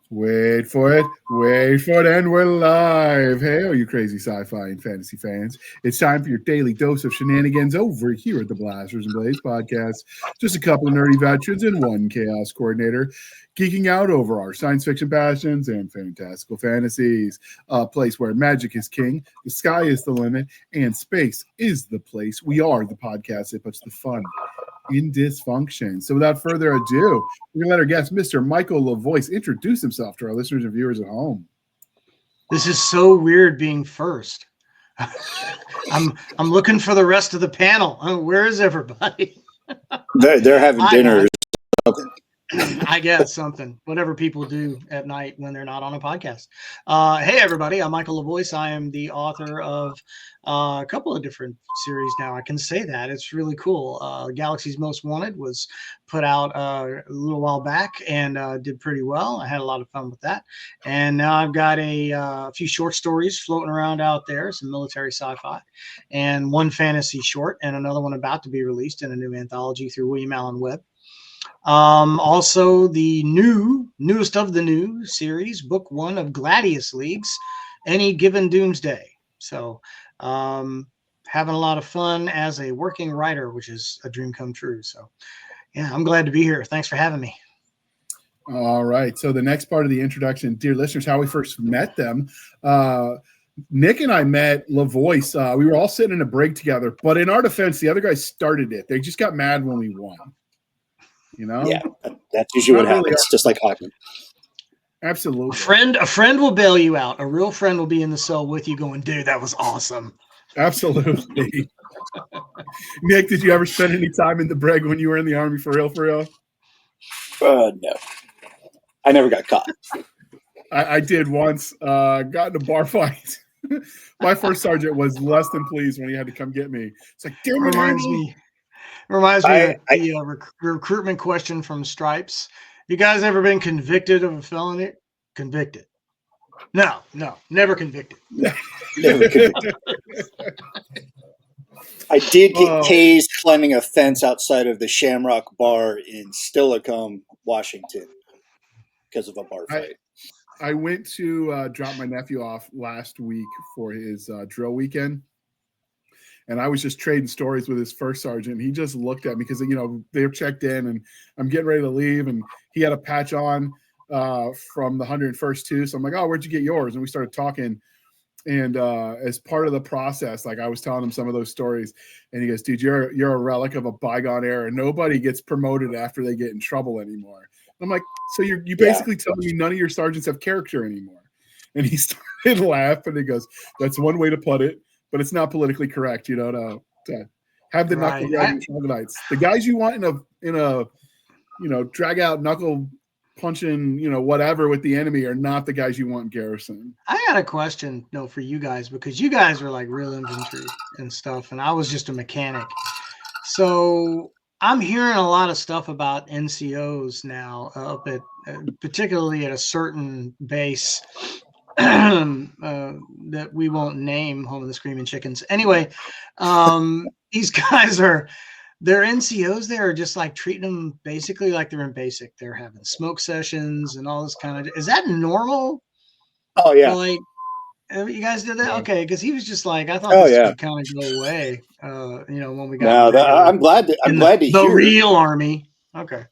Wait for it, and we're live. Hey, all you crazy sci-fi and fantasy fans. It's time for your daily dose of shenanigans over here at the Blasters and Blades podcast. Just a couple of nerdy veterans and one chaos coordinator geeking out over our science fiction passions and fantastical fantasies. A place where magic is king, the sky is the limit, and space is the place. We are the podcast that puts the fun in dysfunction. So without further ado, we're gonna let our guest, Mr. Michael LaVoice, introduce himself to our listeners and viewers at home. This is so weird being first. I'm looking for the rest of the panel. Where is everybody? They're having dinner. I guess something, whatever people do at night when they're not on a podcast. Hey, everybody, I'm Michael LaVoice. I am the author of a couple of different series now. I can say that. It's really cool. Galaxy's Most Wanted was put out a little while back and did pretty well. I had a lot of fun with that. And now I've got a few short stories floating around out there, some military sci-fi, and one fantasy short, and another one about to be released in a new anthology through William Allen Webb. Also the newest of the new series, book 1 of Gladius Leagues, Any Given Doomsday. So having a lot of fun as a working writer, which is a dream come true. So yeah, I'm glad to be here. Thanks for having me. All right. So the next part of the introduction, dear listeners, how we first met them. Nick and I met LaVoice. We were all sitting in a break together, but in our defense, the other guys started it. They just got mad when we won. You know? Yeah, that's usually what happens, just like hockey. Absolutely. A friend will bail you out. A real friend will be in the cell with you going, dude, that was awesome. Absolutely. Nick, did you ever spend any time in the brig when you were in the Army for real? No. I never got caught. I did once. Got in a bar fight. My first sergeant was less than pleased when he had to come get me. It's like, damn it, Reminds me of the recruitment question from Stripes. You guys ever been convicted of a felony? Convicted. No, never convicted. Never convicted. I did get tased climbing a fence outside of the Shamrock Bar in Stillicum, Washington, because of a bar fight. I went to drop my nephew off last week for his drill weekend. And I was just trading stories with his first sergeant. He just looked at me because, you know, they're checked in and I'm getting ready to leave. And he had a patch on from the 101st too. So I'm like, oh, where'd you get yours? And we started talking. And as part of the process, like I was telling him some of those stories. And he goes, dude, you're a relic of a bygone era. Nobody gets promoted after they get in trouble anymore. I'm like, so you basically telling me none of your sergeants have character anymore. And he started laughing. He goes, that's one way to put it. But it's not politically correct, you know, to have the knuckle nights. The guys you want in a you know, drag out knuckle punching, you know, whatever with the enemy are not the guys you want in garrison. I got a question though for you guys, because you guys are like real infantry and stuff, and I was just a mechanic. So I'm hearing a lot of stuff about NCOs now up at particularly at a certain base that we won't name, Home of the Screaming Chickens. Anyway, these guys their NCOs there are just like treating them basically like they're in basic. They're having smoke sessions and all this kind of. Is that normal? Oh yeah. Like you guys did that? Okay, because he was just like, I thought this would kind of go away. You know, when we got. No, I'm glad to hear the real Army. Okay.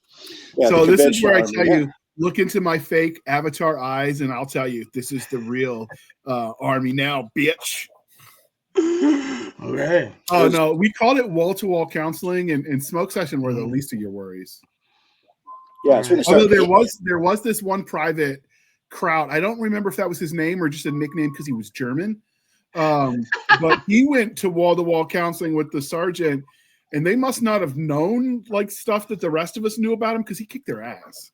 Yeah, so this is where I tell you. Look into my fake avatar eyes, and I'll tell you, this is the real Army now, bitch. Okay. Oh, no. We called it wall-to-wall counseling, and smoke session were the least of your worries. Yeah. Although there was this one private Kraut. I don't remember if that was his name or just a nickname because he was German. But he went to wall-to-wall counseling with the sergeant, and they must not have known like stuff that the rest of us knew about him because he kicked their ass.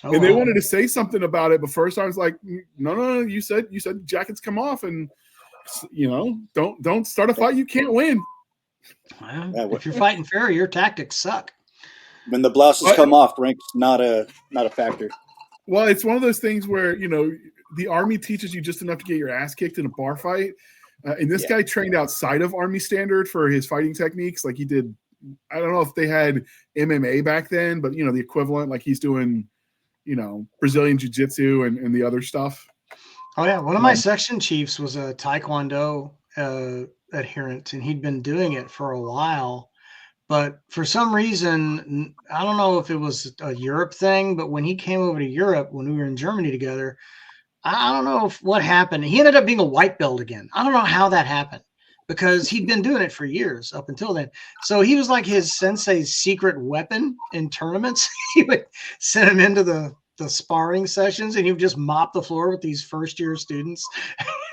And they wanted to say something about it, but first I was like, no, you said jackets come off, and you know, don't start a fight you can't win. Well, if you're fighting fair, your tactics suck. When the blouses come off, rank's not a factor. Well, it's one of those things where, you know, the Army teaches you just enough to get your ass kicked in a bar fight. And this guy trained outside of Army standard for his fighting techniques. Like he did, I don't know if they had MMA back then, but, you know, the equivalent, like he's doing Brazilian jiu-jitsu and the other stuff. Oh yeah, one of my section chiefs was a Taekwondo adherent, and he'd been doing it for a while. But for some reason, I don't know if it was a Europe thing, but when he came over to Europe, when we were in Germany together, I don't know what happened. He ended up being a white belt again. I don't know how that happened because he'd been doing it for years up until then. So he was like his sensei's secret weapon in tournaments. He would send him into the sparring sessions, and he would just mop the floor with these first-year students.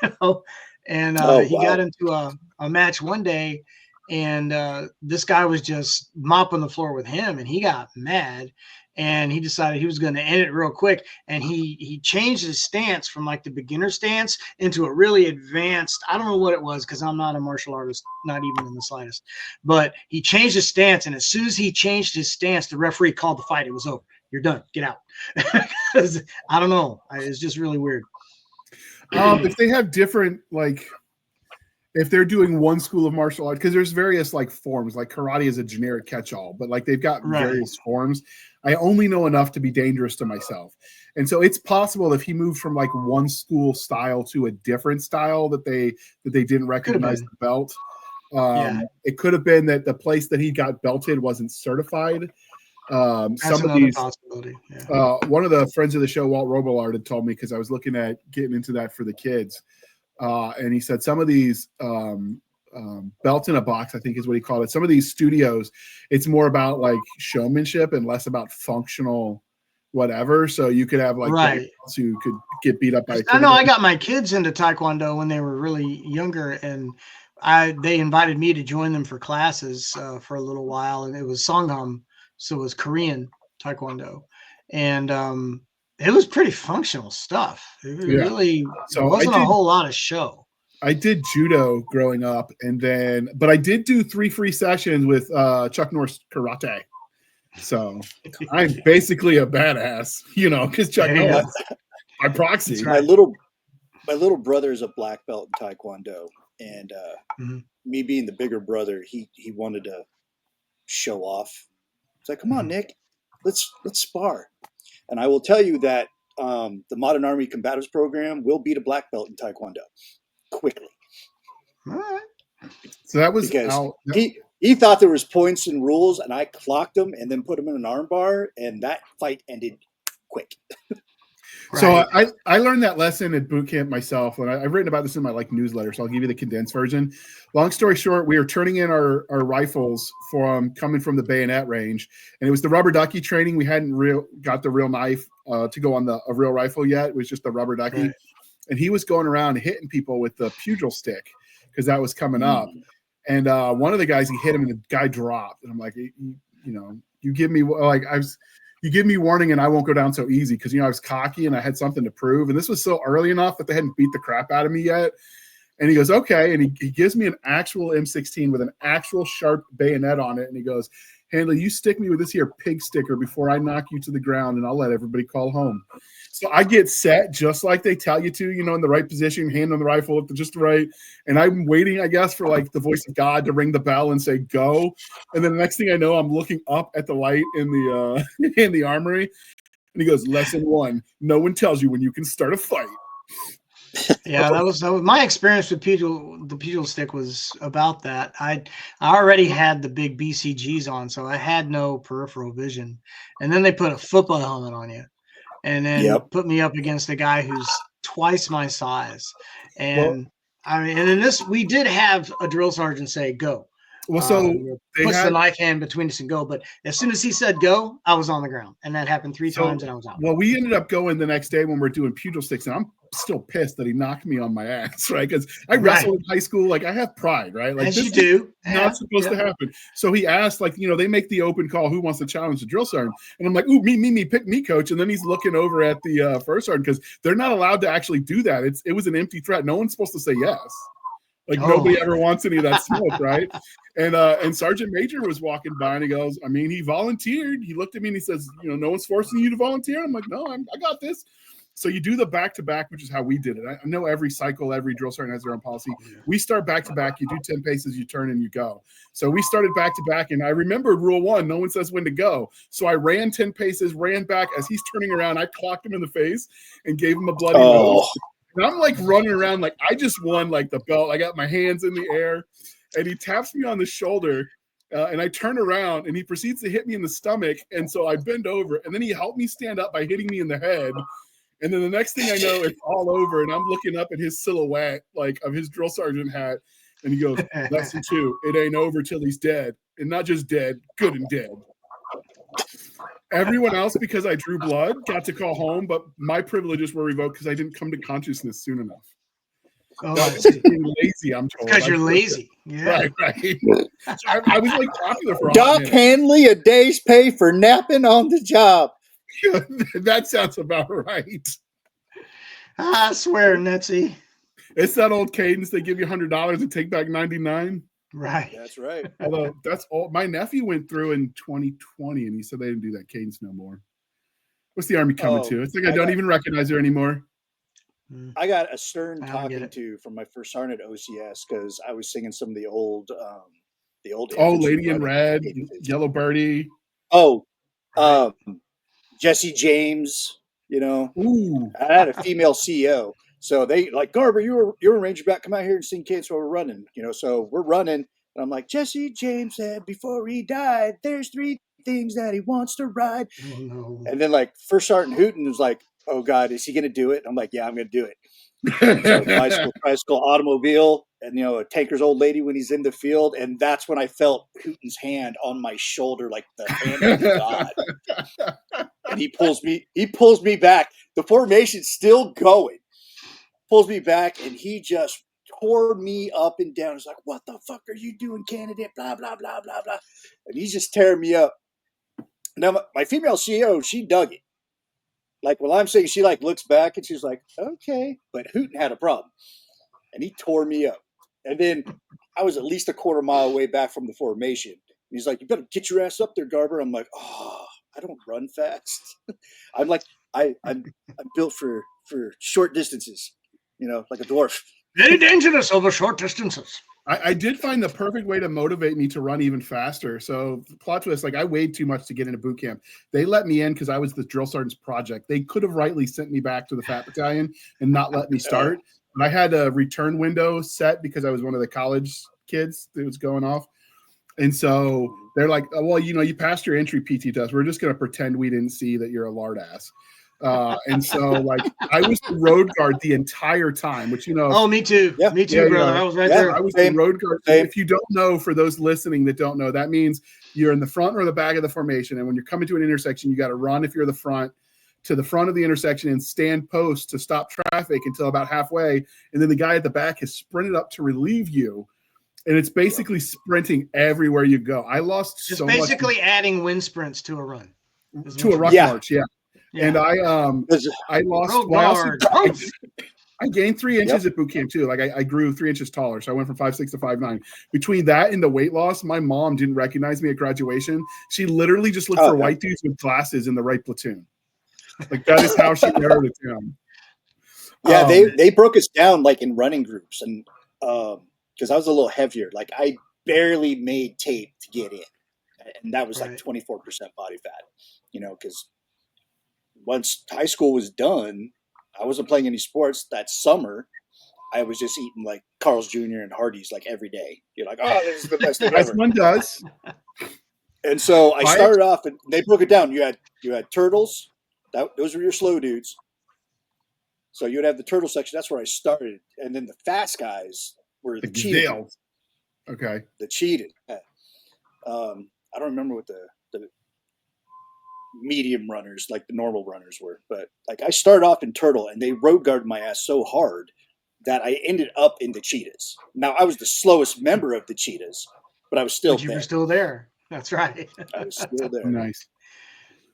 And he got into a match one day, and this guy was just mopping the floor with him, and he got mad, and he decided he was going to end it real quick. And he changed his stance from like the beginner stance into a really advanced, I don't know what it was, because I'm not a martial artist, not even in the slightest, but he changed his stance. And as soon as he changed his stance, the referee called the fight. It was over. You're done. Get out. I don't know. It's just really weird. If they have different, like, if they're doing one school of martial arts, because there's various like forms, like karate is a generic catch-all, but like they've got various forms. I only know enough to be dangerous to myself. And so it's possible if he moved from like one school style to a different style that they didn't recognize the belt. It could have been that the place that he got belted wasn't certified. That's some of another these possibility. Yeah. One of the friends of the show, Walt Robillard, had told me, because I was looking at getting into that for the kids. And he said some of these belts in a box, I think is what he called it. Some of these studios, it's more about like showmanship and less about functional whatever. So you could have like belts who could get beat up by. I know I got my kids into Taekwondo when they were really younger, and they invited me to join them for classes for a little while, and it was Songham, so it was Korean Taekwondo, and it was pretty functional stuff. It really wasn't a whole lot of show. I did judo growing up, but I did do 3 free sessions with Chuck Norris karate. So I'm basically a badass, because Chuck Norris by proxy. My little brother is a black belt in Taekwondo, and me being the bigger brother, he wanted to show off. It's like, come on, Nick, let's spar. And I will tell you that the Modern Army Combatives program will beat a black belt in Taekwondo quickly. All right. So that was because he thought there was points and rules, and I clocked him and then put him in an arm bar, and that fight ended quick. So I learned that lesson at boot camp myself, and I've written about this in my newsletter, so I'll give you the condensed version. Long story short, we were turning in our rifles coming from the bayonet range, and it was the rubber ducky training. We hadn't got the real knife to go on a real rifle yet. It was just the rubber ducky, and he was going around hitting people with the pugil stick because that was coming up. And one of the guys, he hit him, and the guy dropped. And I'm like, you give me you give me warning and I won't go down so easy, because, I was cocky and I had something to prove. And this was so early enough that they hadn't beat the crap out of me yet. And he goes, okay. And he gives me an actual M16 with an actual sharp bayonet on it. And he goes, Handley, you stick me with this here pig sticker before I knock you to the ground, and I'll let everybody call home. So I get set just like they tell you to, in the right position, hand on the rifle just right. And I'm waiting, I guess, for like the voice of God to ring the bell and say, go. And then the next thing I know, I'm looking up at the light in the in the armory. And he goes, lesson 1, no one tells you when you can start a fight. Yeah, that was my experience with the pugil stick was about that. I already had the big BCGs on, so I had no peripheral vision. And then they put a football helmet on you, and then put me up against a guy who's twice my size. And and in this, we did have a drill sergeant say, go. Well, so puts the knife hand between us and go. But as soon as he said go, I was on the ground, and that happened 3 times, and I was out. Well, we ended up going the next day when we're doing pugil sticks, and I'm still pissed that he knocked me on my ass, right? Because I wrestled in high school, like I have pride, right? Like as you do, not supposed to happen. So he asked, like, they make the open call, who wants to challenge the drill sergeant? And I'm like, ooh, me, pick me, coach. And then he's looking over at the first sergeant, because they're not allowed to actually do that. It was an empty threat. No one's supposed to say yes. Like nobody ever wants any of that smoke, right? And Sergeant Major was walking by, and he goes, he volunteered. He looked at me and he says, no one's forcing you to volunteer. I'm like, no, I got this. So you do the back-to-back, which is how we did it. I know every cycle, every drill sergeant has their own policy. We start back-to-back. You do 10 paces, you turn, and you go. So we started back-to-back, and I remembered rule 1, no one says when to go. So I ran 10 paces, ran back. As he's turning around, I clocked him in the face and gave him a bloody nose. And I'm like running around like I just won like the belt. I got my hands in the air, and he taps me on the shoulder. And I turn around, and he proceeds to hit me in the stomach. And so I bend over, and then he helped me stand up by hitting me in the head. And then the next thing I know, it's all over, and I'm looking up at his silhouette, like of his drill sergeant hat. And he goes, lesson 2, it ain't over till he's dead. And not just dead, good and dead. Everyone else, because I drew blood, got to call home, but my privileges were revoked because I didn't come to consciousness soon enough. Oh, being lazy, I'm told. Because you're lazy. Yeah. Right. So I was like popular for a Doc Handley, a day's pay for napping on the job. That sounds about right. I swear, Netsy. It's that old cadence. They give you $100 and take back 99. Right. That's right. Although that's all. My nephew went through in 2020, and he said they didn't do that cadence no more. What's the Army coming to? It's like I don't even recognize her anymore. I got a stern talking to from my first sergeant at OCS because I was singing some of the old Lady in Red, Yellow Birdie. Jesse James. Ooh. I had a female CEO, so they like Garber. You're a Ranger back. Come out here and sing cadence while we're running. So we're running, and I'm like, Jesse James said before he died, there's 3 things that he wants to ride. Oh, no. And then like First Sergeant Hooten was like, oh God, is he going to do it? I'm like, yeah, I'm going to do it. So bicycle, automobile, and a tanker's old lady when he's in the field, and that's when I felt Hooten's hand on my shoulder, like the hand of God. And he pulls me back. The formation's still going. Pulls me back, and he just tore me up and down. He's like, "What the fuck are you doing, candidate?" Blah blah blah blah blah, and he's just tearing me up. Now my female CEO, she dug it. Like while I'm saying, she like looks back and she's like, okay. But Hooten had a problem. And he tore me up. And then I was at least a quarter mile away back from the formation. And he's like, you better get your ass up there, Garber. I'm like, oh, I don't run fast. I'm like, I'm built for short distances, like a dwarf. Very dangerous over short distances. I did find the perfect way to motivate me to run even faster. So plot twist, like I weighed too much to get into boot camp. They let me in because I was the drill sergeant's project. They could have rightly sent me back to the Fat Battalion and not let me start. But I had a return window set because I was one of the college kids that was going off. And so they're like, oh, well, you passed your entry PT test. We're just going to pretend we didn't see that you're a lard ass. And so like I was the road guard the entire time, which Oh, me too. Yeah. Me too, brother. I was right there. I was the road guard. If you don't know, for those listening that don't know, that means you're in the front or the back of the formation. And when you're coming to an intersection, you got to run if you're the front to the front of the intersection and stand post to stop traffic until about halfway. And then the guy at the back has sprinted up to relieve you. And it's basically sprinting everywhere you go. I lost just so much. Basically adding wind sprints to a run. To a rush march, yeah. And I lost. Well, I gained 3 inches at boot camp too. Like I grew 3 inches taller, so I went from 5'6" to 5'9". Between that and the weight loss, my mom didn't recognize me at graduation. She literally just looked for white dudes with glasses in the right platoon. Like that is how she narrowed it down. Yeah, they broke us down like in running groups, and because I was a little heavier, like I barely made tape to get in, and that was like 24% body fat. Because once high school was done, I wasn't playing any sports that summer. I was just eating like Carl's Jr. and Hardee's like every day. You're like, oh, this is the best thing ever. One does. And so I started off, and they broke it down. You had turtles. Those were your slow dudes. So you would have the turtle section. That's where I started. And then the fast guys were the cheetahs. Okay. The cheetahs. I don't remember what the medium runners, like the normal runners were. But like I started off in turtle, and they road guarded my ass so hard that I ended up in the cheetahs. Now I was the slowest member of the cheetahs, but I was still there. You were still there. That's right. I was still there. Nice.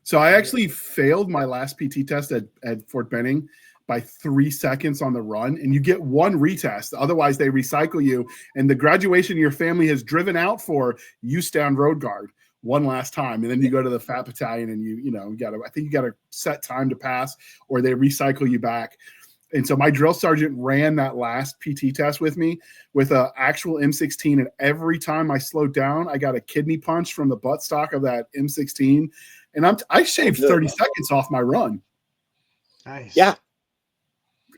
So I actually failed my last PT test at Fort Benning by 3 seconds on the run, and you get one retest. Otherwise, they recycle you, and the graduation your family has driven out for, you stay on road guard. one last time, and then you go to the fat battalion, and you got a set time to pass, or they recycle you back. And so my drill sergeant ran that last PT test with me with an actual M16, and every time I slowed down, I got a kidney punch from the buttstock of that M16, and I shaved 30 seconds off my run. Nice. Yeah.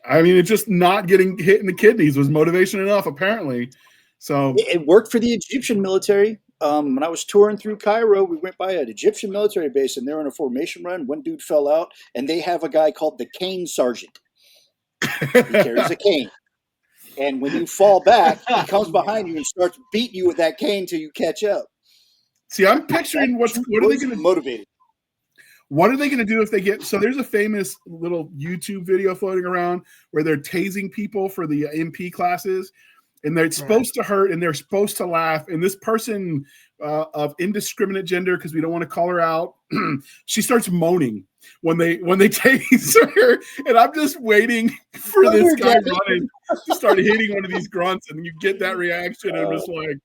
I mean, it's just not getting hit in the kidneys was motivation enough, apparently. So it worked for the Egyptian military. When I was touring through Cairo, we went by an Egyptian military base, and they're in a formation run. One dude fell out, and they have a guy called the cane sergeant. He carries a cane, and when you fall back, he comes behind you and starts beating you with that cane till you catch up. See, I'm picturing what are they going to motivate? What are they going to do if they get? So there's a famous little YouTube video floating around where they're tasing people for the MP classes, and they're supposed to hurt and they're supposed to laugh. And this person of indiscriminate gender, because we don't want to call her out, she starts moaning when they tase her, and I'm just waiting for this guy running to start hitting one of these grunts, and you get that reaction, and I'm just like,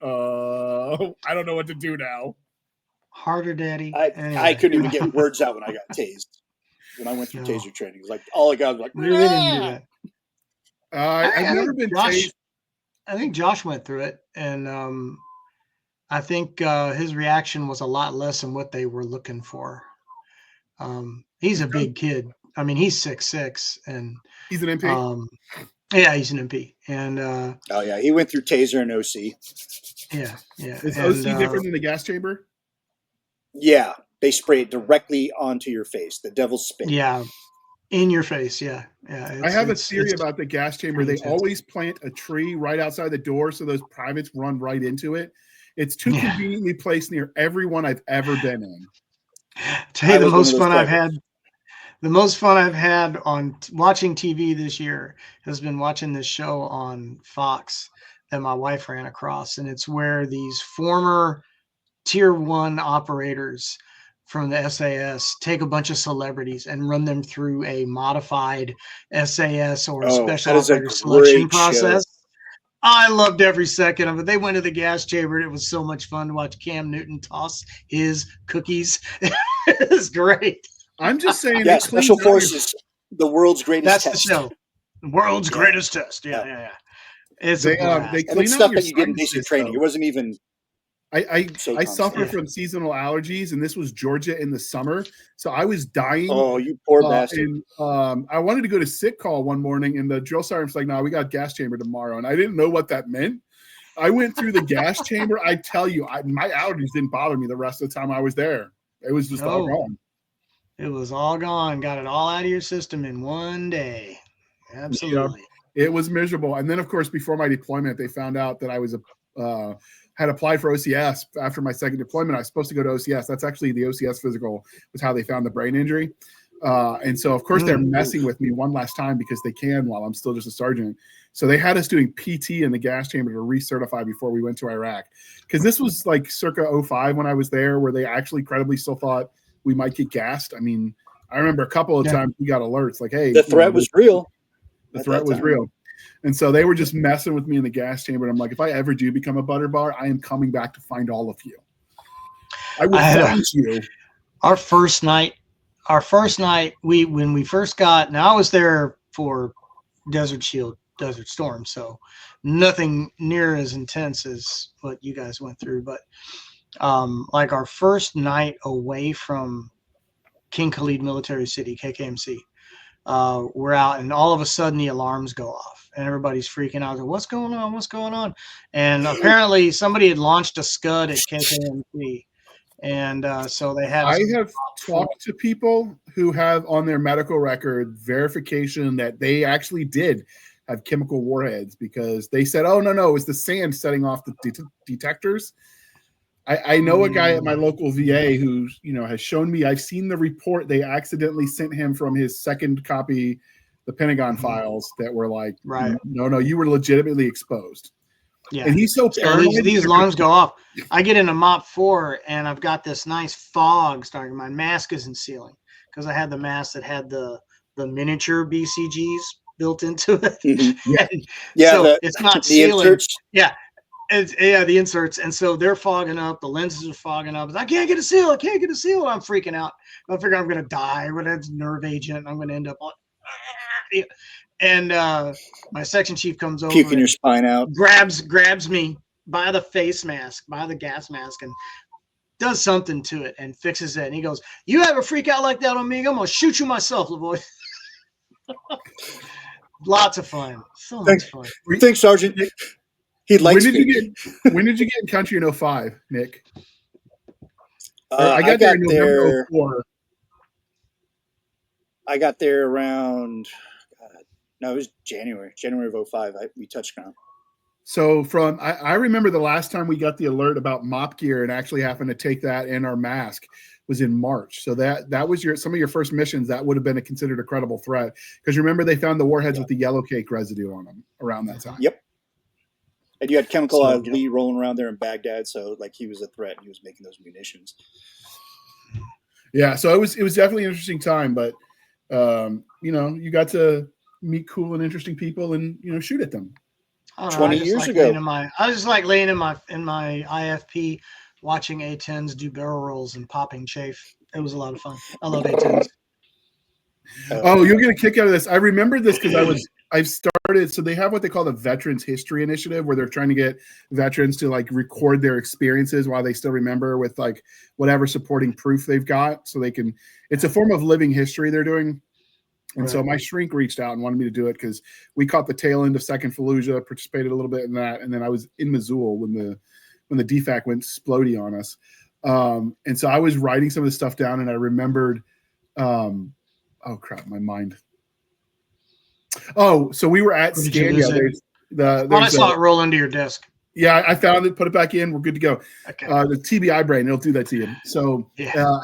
I don't know what to do now. Harder, Daddy. I couldn't even get words out when I got tased. When I went through taser training, it was like all I got was like, really didn't do that. I've never been tased. I think Josh went through it, and I think his reaction was a lot less than what they were looking for. He's a big kid. I mean, he's 6'6", and he's an MP. Yeah, he's an MP, and oh yeah, he went through taser and OC. Yeah. Is OC different than the gas chamber? Yeah, they spray it directly onto your face. The devil's spit. Yeah, in your face. Yeah. I have a theory about the gas chamber. They always plant a tree right outside the door so those privates run right into it. It's too conveniently placed near everyone I've ever been in. Tell you the most fun I've had. The most fun I've had on watching TV this year has been watching this show on Fox that my wife ran across, and it's where these former Tier 1 operators from the SAS take a bunch of celebrities and run them through a modified SAS or special operator selection process. I loved every second of it. They went to the gas chamber, and it was so much fun to watch Cam Newton toss his cookies. It was great. I'm just saying. Yeah, Special Forces, the world's greatest test. That's the show. The world's greatest test. Yeah. It's they clean stuff out that you get in basic training. It wasn't even. I suffer from seasonal allergies, and this was Georgia in the summer, so I was dying. Oh, you poor bastard! And, I wanted to go to sick call one morning, and the drill sergeant's like, "No, we got gas chamber tomorrow," and I didn't know what that meant. I went through the gas chamber. I tell you, my allergies didn't bother me the rest of the time I was there. It was just all gone. It was all gone. Got it all out of your system in one day. Absolutely. It was miserable. And then, of course, before my deployment, they found out that I was had applied for OCS after my second deployment. I was supposed to go to OCS. That's actually the OCS physical was how they found the brain injury. And so, of course, they're messing with me one last time because they can while I'm still just a sergeant. So they had us doing PT in the gas chamber to recertify before we went to Iraq. Because this was like circa 05 when I was there, where they actually credibly still thought we might get gassed. I mean, I remember a couple of times we got alerts like, hey. The threat was real. The threat was real. And so they were just messing with me in the gas chamber. And I'm like, if I ever do become a butter bar, I am coming back to find all of you. I will find you. Our first night, when we first got, now I was there for Desert Shield, Desert Storm, so nothing near as intense as what you guys went through. But like our first night away from King Khalid Military City, KKMC, we're out, and all of a sudden the alarms go off. And everybody's freaking out. Like, what's going on? What's going on? And apparently somebody had launched a Scud at KKMC. And so they had. I have talked to people who have on their medical record verification that they actually did have chemical warheads, because they said, oh, no, it was the sand setting off the detectors. I know a guy at my local VA who, has shown me, I've seen the report they accidentally sent him from his second copy, the Pentagon files, that were like, no, you were legitimately exposed. Yeah. And he's so paranoid. These alarms go off. I get into MOP 4 and I've got this nice fog starting. My mask isn't sealing because I had the mask that had the miniature BCGs built into it. Yeah. So it's not sealing. Yeah. The inserts. And so they're fogging up. The lenses are fogging up. I can't get a seal. I'm freaking out. I figure I'm going to die. I'm going to have a nerve agent. I'm going to end up on. And my section chief comes over. Puking your spine out. Grabs me by the face mask, by the gas mask, and does something to it and fixes it. And he goes, "You ever freak out like that on me? I'm going to shoot you myself, LaVoice." Lots of fun. So much fun. Thanks, Sergeant. He likes when did you get in country in 05, Nick? I got there in November there. 04. I got there around. No, it was January of 05. We touched ground. So I remember the last time we got the alert about mop gear and actually having to take that and our mask was in March. So that was some of your first missions. That would have been considered a credible threat, because remember they found the warheads with the yellow cake residue on them around that time. Yep. And you had Chemical Lee rolling around there in Baghdad, so like he was a threat. He was making those munitions. Yeah, so it was definitely an interesting time, but you got to meet cool and interesting people and shoot at them. 20 years ago. I was just like laying in my IFP watching A10s do barrel rolls and popping chafe. It was a lot of fun. I love A10s. You'll get a kick out of this. I remember this because I've started. So they have what they call the Veterans History Initiative, where they're trying to get veterans to like record their experiences while they still remember with like whatever supporting proof they've got, so they can. It's a form of living history they're doing. And so my shrink reached out and wanted me to do it because we caught the tail end of Second Fallujah, participated a little bit in that, and then I was in Mosul when the DFAC went splody on us. And so I was writing some of the stuff down, and I remembered. Oh crap, my mind. Oh, so we were at Scania. I saw it roll into your desk. Yeah, I found it. Put it back in. We're good to go. Okay. The TBI brain, it'll do that to you. So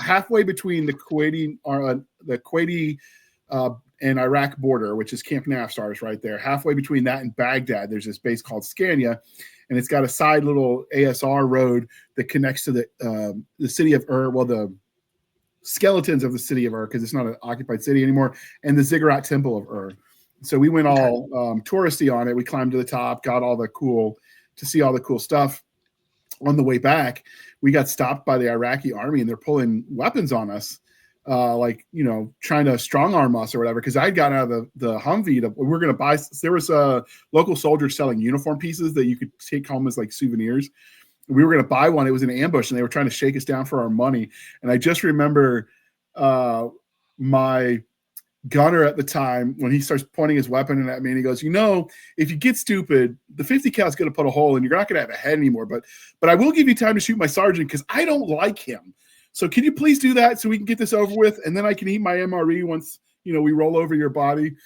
halfway between the Kuwaiti and Iraq border, which is Camp Naftars right there. Halfway between that and Baghdad, there's this base called Scania, and it's got a side little ASR road that connects to the city of Ur. Well, the skeletons of the city of Ur, because it's not an occupied city anymore, and the Ziggurat Temple of Ur. So we went all touristy on it. We climbed to the top, got to see all the cool stuff. On the way back, we got stopped by the Iraqi army, and they're pulling weapons on us. Trying to strong arm us or whatever, because I got out of the Humvee. We were going to buy. There was a local soldier selling uniform pieces that you could take home as like souvenirs. We were going to buy one. It was an ambush, and they were trying to shake us down for our money. And I just remember my gunner at the time, when he starts pointing his weapon at me, and he goes, if you get stupid, the 50 cal is going to put a hole, and you're not going to have a head anymore. But I will give you time to shoot my sergeant because I don't like him. So can you please do that so we can get this over with, and then I can eat my MRE once we roll over your body.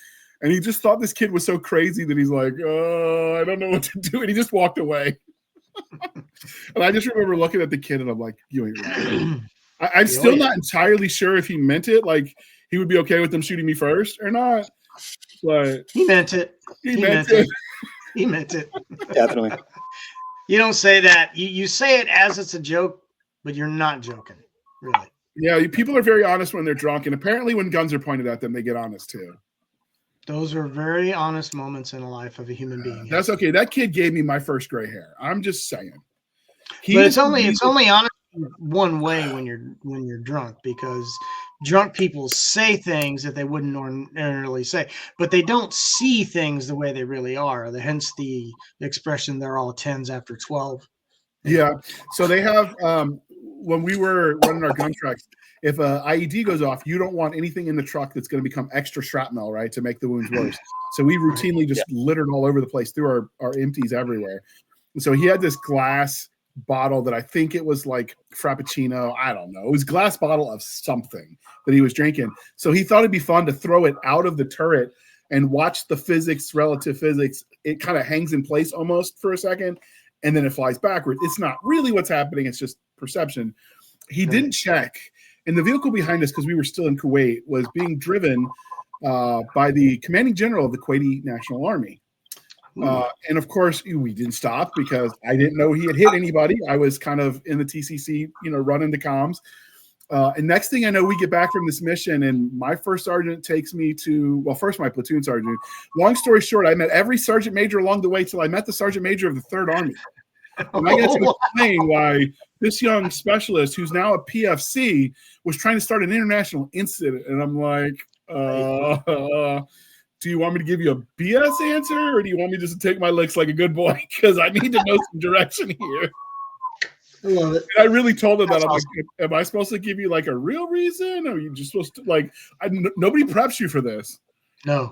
And he just thought this kid was so crazy that he's like, oh, I don't know what to do, and he just walked away. And I just remember looking at the kid, and I'm like, you ain't right. I'm still not entirely sure if he meant it, like he would be okay with them shooting me first or not. But he meant it. He meant it. He meant it. Definitely. You don't say that. You say it as it's a joke, but you're not joking. Really? Yeah, people are very honest when they're drunk, and apparently when guns are pointed at them, they get honest too. Those are very honest moments in the life of a human being. That's okay. That kid gave me my first gray hair. I'm just saying. But it's only honest one way when you're drunk, because drunk people say things that they wouldn't ordinarily say, but they don't see things the way they really are. Hence the expression, they're all 10s after 12. Yeah. So they have when we were running our gun trucks, if a IED goes off, you don't want anything in the truck that's going to become extra shrapnel, right, to make the wounds worse. So we routinely just littered all over the place, threw our empties everywhere. And so he had this glass bottle that I think it was like Frappuccino. I don't know. It was a glass bottle of something that he was drinking. So he thought it'd be fun to throw it out of the turret and watch the relative physics. It kind of hangs in place almost for a second, and then it flies backward. It's not really what's happening. It's just perception. He didn't check. And the vehicle behind us, because we were still in Kuwait, was being driven by the commanding general of the Kuwaiti National Army. And of course, we didn't stop because I didn't know he had hit anybody. I was kind of in the TCC, running the comms. And next thing I know, we get back from this mission, and my first sergeant takes me to, first my platoon sergeant. Long story short, I met every sergeant major along the way till I met the sergeant major of the 3rd Army. And I got to explain why this young specialist, who's now a PFC, was trying to start an international incident. And I'm like, do you want me to give you a BS answer, or do you want me just to take my licks like a good boy? Because I need to know some direction here. I love it. And I really told her that. That's I'm awesome. like, am I supposed to give you like a real reason? Or are you just supposed to like, nobody preps you for this. No.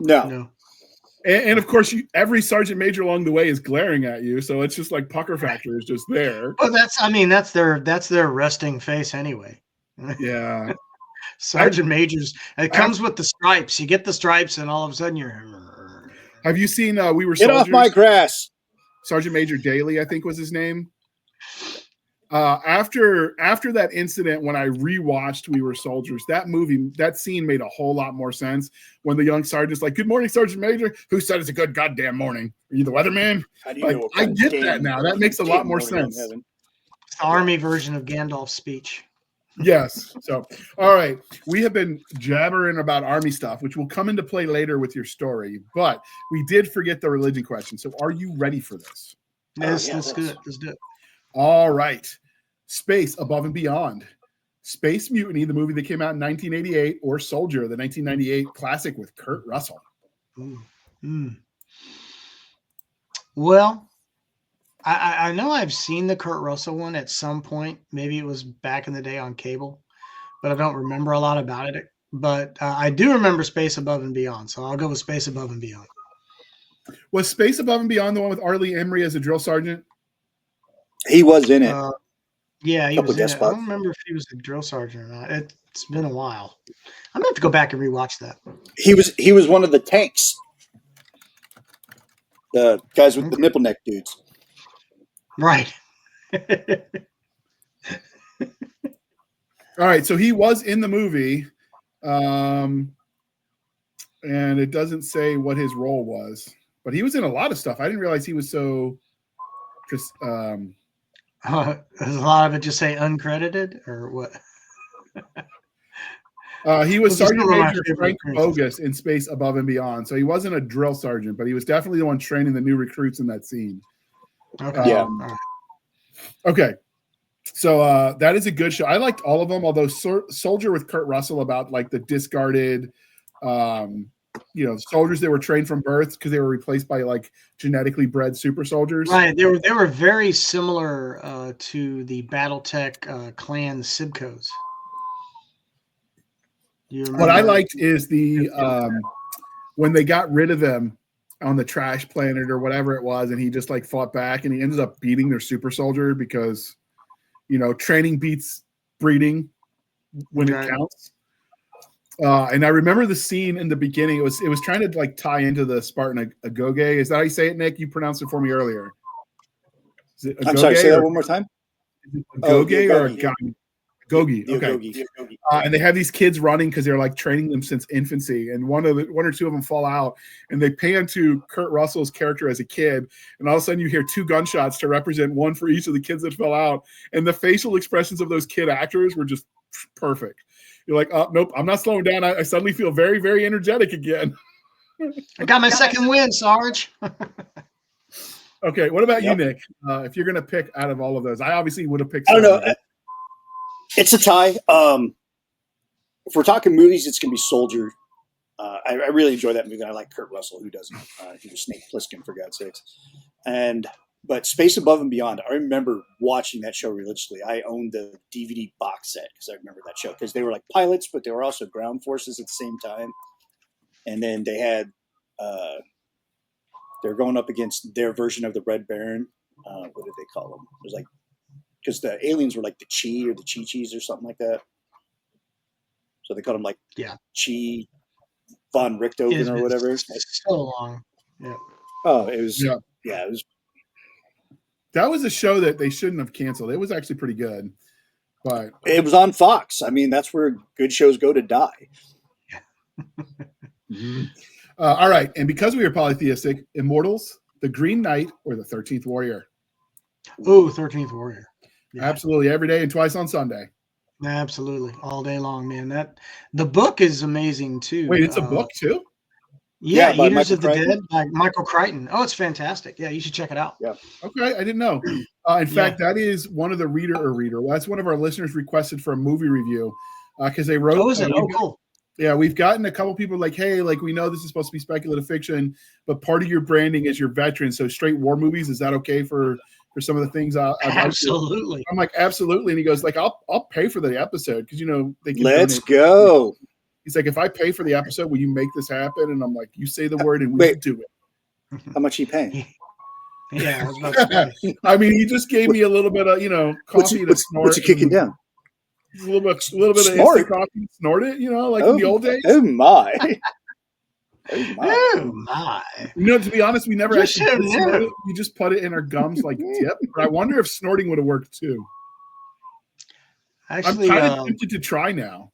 And of course, every sergeant major along the way is glaring at you. So it's just like pucker factor is just there. But that's their resting face anyway. Yeah. Sergeant majors. It comes with the stripes. You get the stripes, and all of a sudden you're. Have you seen We Were Get Soldiers? off my grass. Sergeant Major Daly, I think was his name. After that incident, when I rewatched We Were Soldiers, that scene made a whole lot more sense. When the young sergeant's like, "Good morning, Sergeant Major." Who said it's a good goddamn morning? Are you the weatherman? Like, I get that now. That makes a lot more sense. It's the army version of Gandalf's speech. Yes. So, all right. We have been jabbering about army stuff, which will come into play later with your story. But we did forget the religion question. So, are you ready for this? Yes, let's do it. Let's do it. All right. Space Above and Beyond. Space Mutiny, the movie that came out in 1988, or Soldier, the 1998 classic with Kurt Russell. Well, I know I've seen the Kurt Russell one at some point. Maybe it was back in the day on cable, but I don't remember a lot about it. But I do remember Space Above and Beyond, so I'll go with Space Above and Beyond. Was Space Above and Beyond the one with Arlie Emery as a drill sergeant? He was in it. Yeah, he was in it. I don't remember if he was a drill sergeant or not. It's been a while. I'm gonna have to go back and rewatch that. He was one of the tanks. The guys with the nipple neck dudes. Right. All right, so he was in the movie, and it doesn't say what his role was, but he was in a lot of stuff. I didn't realize he was so just. Does a lot of it just say uncredited or what? He was Sergeant Major Frank Bogus in Space Above and Beyond. So he wasn't a drill sergeant, but he was definitely the one training the new recruits in that scene. Okay. Okay. So that is a good show. I liked all of them, although Soldier with Kurt Russell about like the discarded, soldiers that were trained from birth because they were replaced by like genetically bred super soldiers. Right. They were very similar to the BattleTech clan Sibcos. What I liked is the when they got rid of them on the trash planet or whatever it was, and he just like fought back, and he ended up beating their super soldier because training beats breeding when it counts. And I remember the scene in the beginning. It was trying to like tie into the Spartan Agoge. Is that how you say it, Nick? You pronounced it for me earlier. Is it I'm sorry. Say that one more time. Agoge or Agoge? Agoge. Okay. And they have these kids running because they're like training them since infancy, and one or two of them fall out, and they pan to Kurt Russell's character as a kid, and all of a sudden you hear 2 gunshots to represent one for each of the kids that fell out, and the facial expressions of those kid actors were just perfect. You're like, oh, nope, I'm not slowing down. I suddenly feel very, very energetic again. I got my second win, Sarge. Okay, what about you, Nick? If you're going to pick out of all of those, I obviously would have picked. I don't know. It's a tie. If we're talking movies, it's going to be Soldier. I really enjoy that movie. I like Kurt Russell. Who doesn't? He was Snake Plissken, for God's sakes. But Space Above and Beyond, I remember watching that show religiously. I owned the DVD box set because I remember that show because they were like pilots, but they were also ground forces at the same time. And then they had they're going up against their version of the Red Baron. What did they call them? It was like because the aliens were like the Chi or the Chi-Chis or something like that. So they called them like Chi von Richthofen or whatever. It's so long. Yeah. Oh, it was. Yeah, it was. That was a show that they shouldn't have canceled. It was actually pretty good, but it was on Fox. I mean, that's where good shows go to die. Mm-hmm. All right, and because we are polytheistic, Immortals, The Green Knight, or The 13th Warrior. Ooh, 13th Warrior. Yeah. Absolutely, every day and twice on Sunday. Absolutely, all day long, man. The book is amazing too. Wait, it's a book too? Yeah, by Eaters Michael of the Crichton. Dead by Michael Crichton. Oh, it's fantastic. Yeah, you should check it out. Yeah. Okay, I didn't know. In fact, that is one of the reader. That's one of our listeners requested for a movie review because they wrote. Oh, is it? Cool. Yeah, we've gotten a couple people like, hey, like we know this is supposed to be speculative fiction, but part of your branding is your veteran. So straight war movies, is that okay for some of the things? Absolutely. I'm like, absolutely. And he goes like, I'll pay for the episode because they can. Let's donate. go. He's like, if I pay for the episode, will you make this happen? And I'm like, you say the word and we will do it. How much are you paying? Yeah, I was about to say. I mean, he just gave me a little bit of coffee to snort. What's he kicking down? A little bit of instant coffee, snort it, like in the old days. Oh my! Oh my! To be honest, we never actually snort it. We just put it in our gums like dip. But I wonder if snorting would have worked too. Actually, I'm kind of tempted to try now.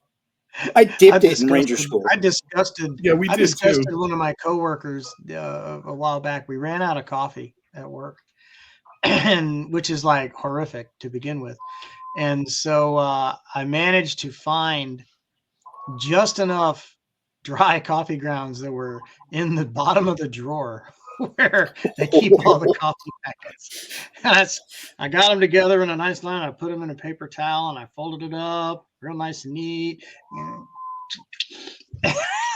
I dipped it in Ranger School. I disgusted. Yeah, we I did disgusted too. one of my coworkers a while back. We ran out of coffee at work, and which is like horrific to begin with. And so I managed to find just enough dry coffee grounds that were in the bottom of the drawer where they keep all the coffee packets. And I got them together in a nice line. I put them in a paper towel and I folded it up real nice and neat.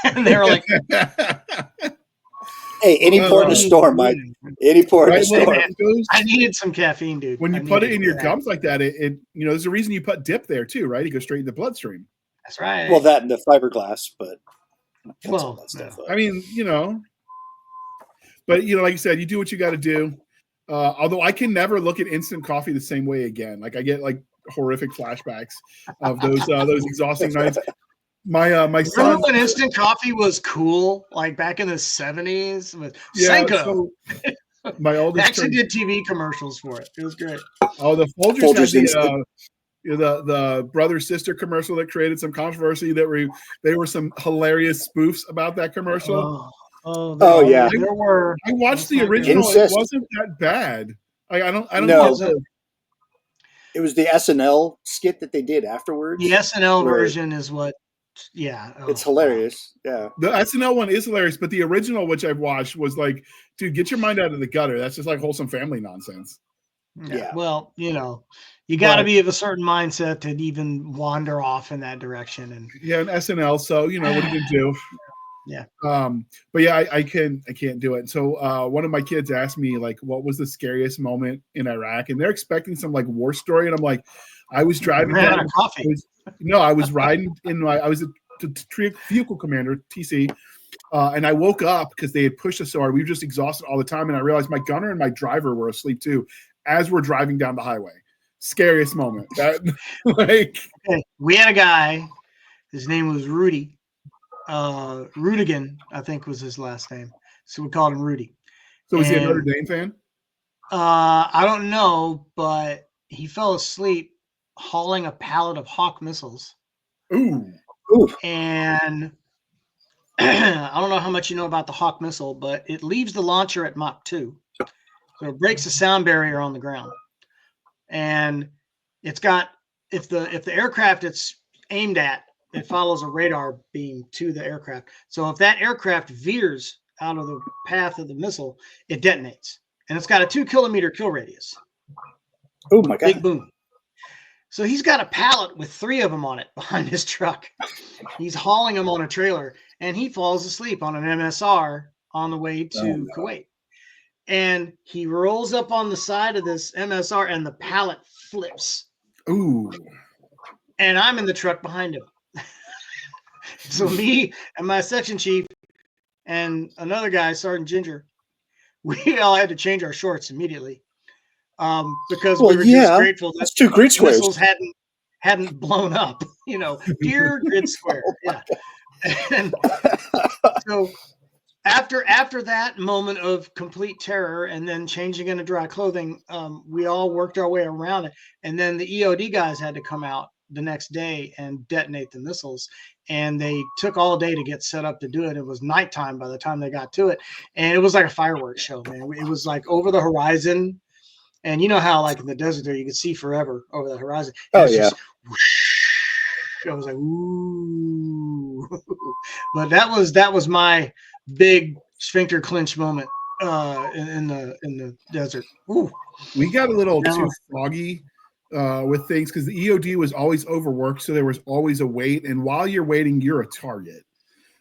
And they were like, hey, any port in a storm, Mike. Any port in a storm. I needed some caffeine, dude. When you put it in your gums like that, it there's a reason you put dip there too, right? It goes straight in the bloodstream. That's right. Well, that and the fiberglass, but well, stuff I mean, but like you said, you do what you got to do. Although I can never look at instant coffee the same way again. Like I get like horrific flashbacks of those exhausting nights. My son. Remember when instant coffee was cool, like back in the 70s with Senko? So my oldest actually did TV commercials for it. It was great. Oh, the Folgers had the brother sister commercial that created some controversy. They were some hilarious spoofs about that commercial. Yeah. There were. I watched the original. Incest. It wasn't that bad. I don't know. No. It was the SNL skit that they did afterwards. The SNL version is what. Yeah, it's hilarious. Yeah, the SNL one is hilarious, but the original, which I've watched, was like, dude, get your mind out of the gutter. That's just like wholesome family nonsense. Yeah. Well, you got to be of a certain mindset to even wander off in that direction. And and SNL. So what are you gonna do? Yeah. But yeah, I can't do it. So one of my kids asked me like, what was the scariest moment in Iraq, and they're expecting some like war story, and I'm like, I was driving down. Out of coffee. I was riding I was a vehicle commander, TC, and I woke up because they had pushed us so hard. We were just exhausted all the time, and I realized my gunner and my driver were asleep too as we're driving down the highway. Scariest moment. We had a guy. His name was Rudy. Rudigan, I think was his last name. So we called him Rudy. So was he a Notre Dame fan? I don't know, but he fell asleep hauling a pallet of Hawk missiles. Ooh. And I don't know how much you know about the Hawk missile, but it leaves the launcher at Mach 2. So it breaks the sound barrier on the ground. And it's got, if the aircraft it's aimed at, it follows a radar beam to the aircraft. So if that aircraft veers out of the path of the missile, it detonates. And it's got a 2-kilometer kill radius. Oh my God. Big boom. So he's got a pallet with 3 of them on it behind his truck. He's hauling them on a trailer, and he falls asleep on an MSR on the way to Kuwait. And he rolls up on the side of this MSR, and the pallet flips. Ooh. And I'm in the truck behind him. So me and my section chief and another guy, Sergeant Ginger, we all had to change our shorts immediately. Because we were just grateful that 2 grid squares missiles hadn't blown up, dear grid square. Yeah. And so after that moment of complete terror and then changing into dry clothing, we all worked our way around it. And then the EOD guys had to come out the next day and detonate the missiles. And they took all day to get set up to do it. It was nighttime by the time they got to it. And it was like a fireworks show, man. It was like over the horizon. And you know how, like in the desert there, you could see forever over the horizon. Oh, yeah. I was like, ooh. But that was my big sphincter clinch moment in the desert. Ooh. We got a little No. too foggy with things because the EOD was always overworked, so there was always a wait, and while you're waiting, you're a target.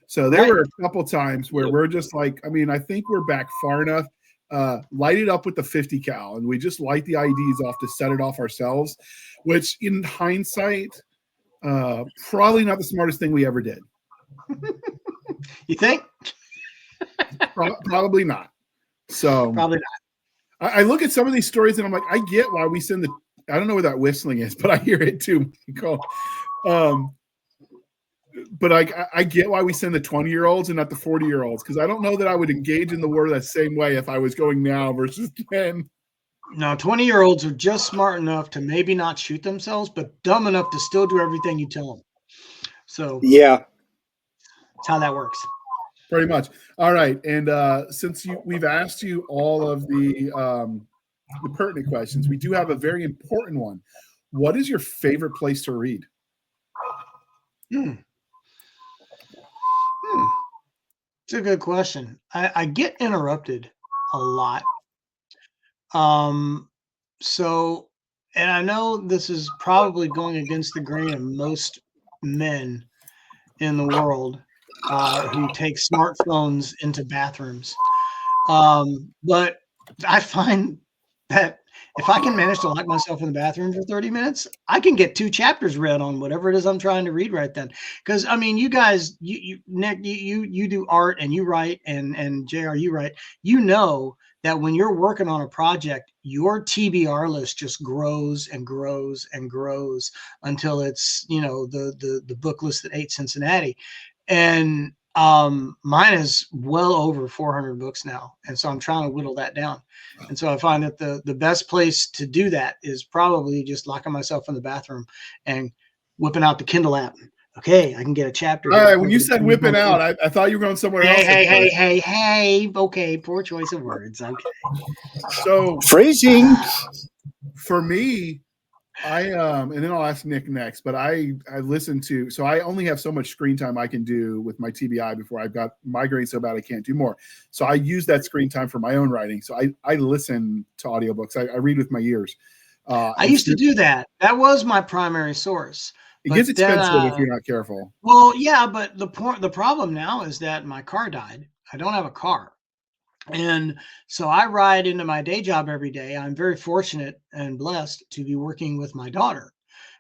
So there were a couple times where we're just like, I mean, I think we're back far enough. Light it up with the 50 cal, and we just light the IDs off to set it off ourselves, which in hindsight, probably not the smartest thing we ever did. You think? Probably not. So Probably not. I look at some of these stories and I'm like, I get why we send I don't know where that whistling is, but I hear it too, Michael. But I get why we send the 20-year-olds and not the 40-year-olds, because I don't know that I would engage in the war that same way if I was going now versus 10. No, 20-year-olds are just smart enough to maybe not shoot themselves, but dumb enough to still do everything you tell them. So yeah, that's how that works. Pretty much. All right, and since we've asked you all of the pertinent questions, we do have a very important one. What is your favorite place to read? It's a good question. I get interrupted a lot. So, and I know this is probably going against the grain of most men in the world who take smartphones into bathrooms. But I find that if I can manage to lock myself in the bathroom for 30 minutes, I can get 2 chapters read on whatever it is I'm trying to read right then. Because I mean, you guys, Nick, you do art and you write, and JR, you write. You know that when you're working on a project, your TBR list just grows and grows and grows until it's, you know, the book list that ate Cincinnati. And mine is well over 400 books now, and so I'm trying to whittle that down. And so I find that the best place to do that is probably just locking myself in the bathroom and whipping out the Kindle app. Okay, I can get a chapter. All right, when you said whipping out, I thought you were going somewhere else. Hey. Okay, poor choice of words. Okay. So phrasing for me, and then I'll ask Nick next, but I listen to, so I only have so much screen time I can do with my TBI before I've got migraine so bad I can't do more. So I use that screen time for my own writing. So I listen to audiobooks. I read with my ears. I used to do that. That was my primary source. It gets expensive if you're not careful. Well, yeah, but the problem now is that my car died. I don't have a car. And so I ride into my day job every day. I'm very fortunate and blessed to be working with my daughter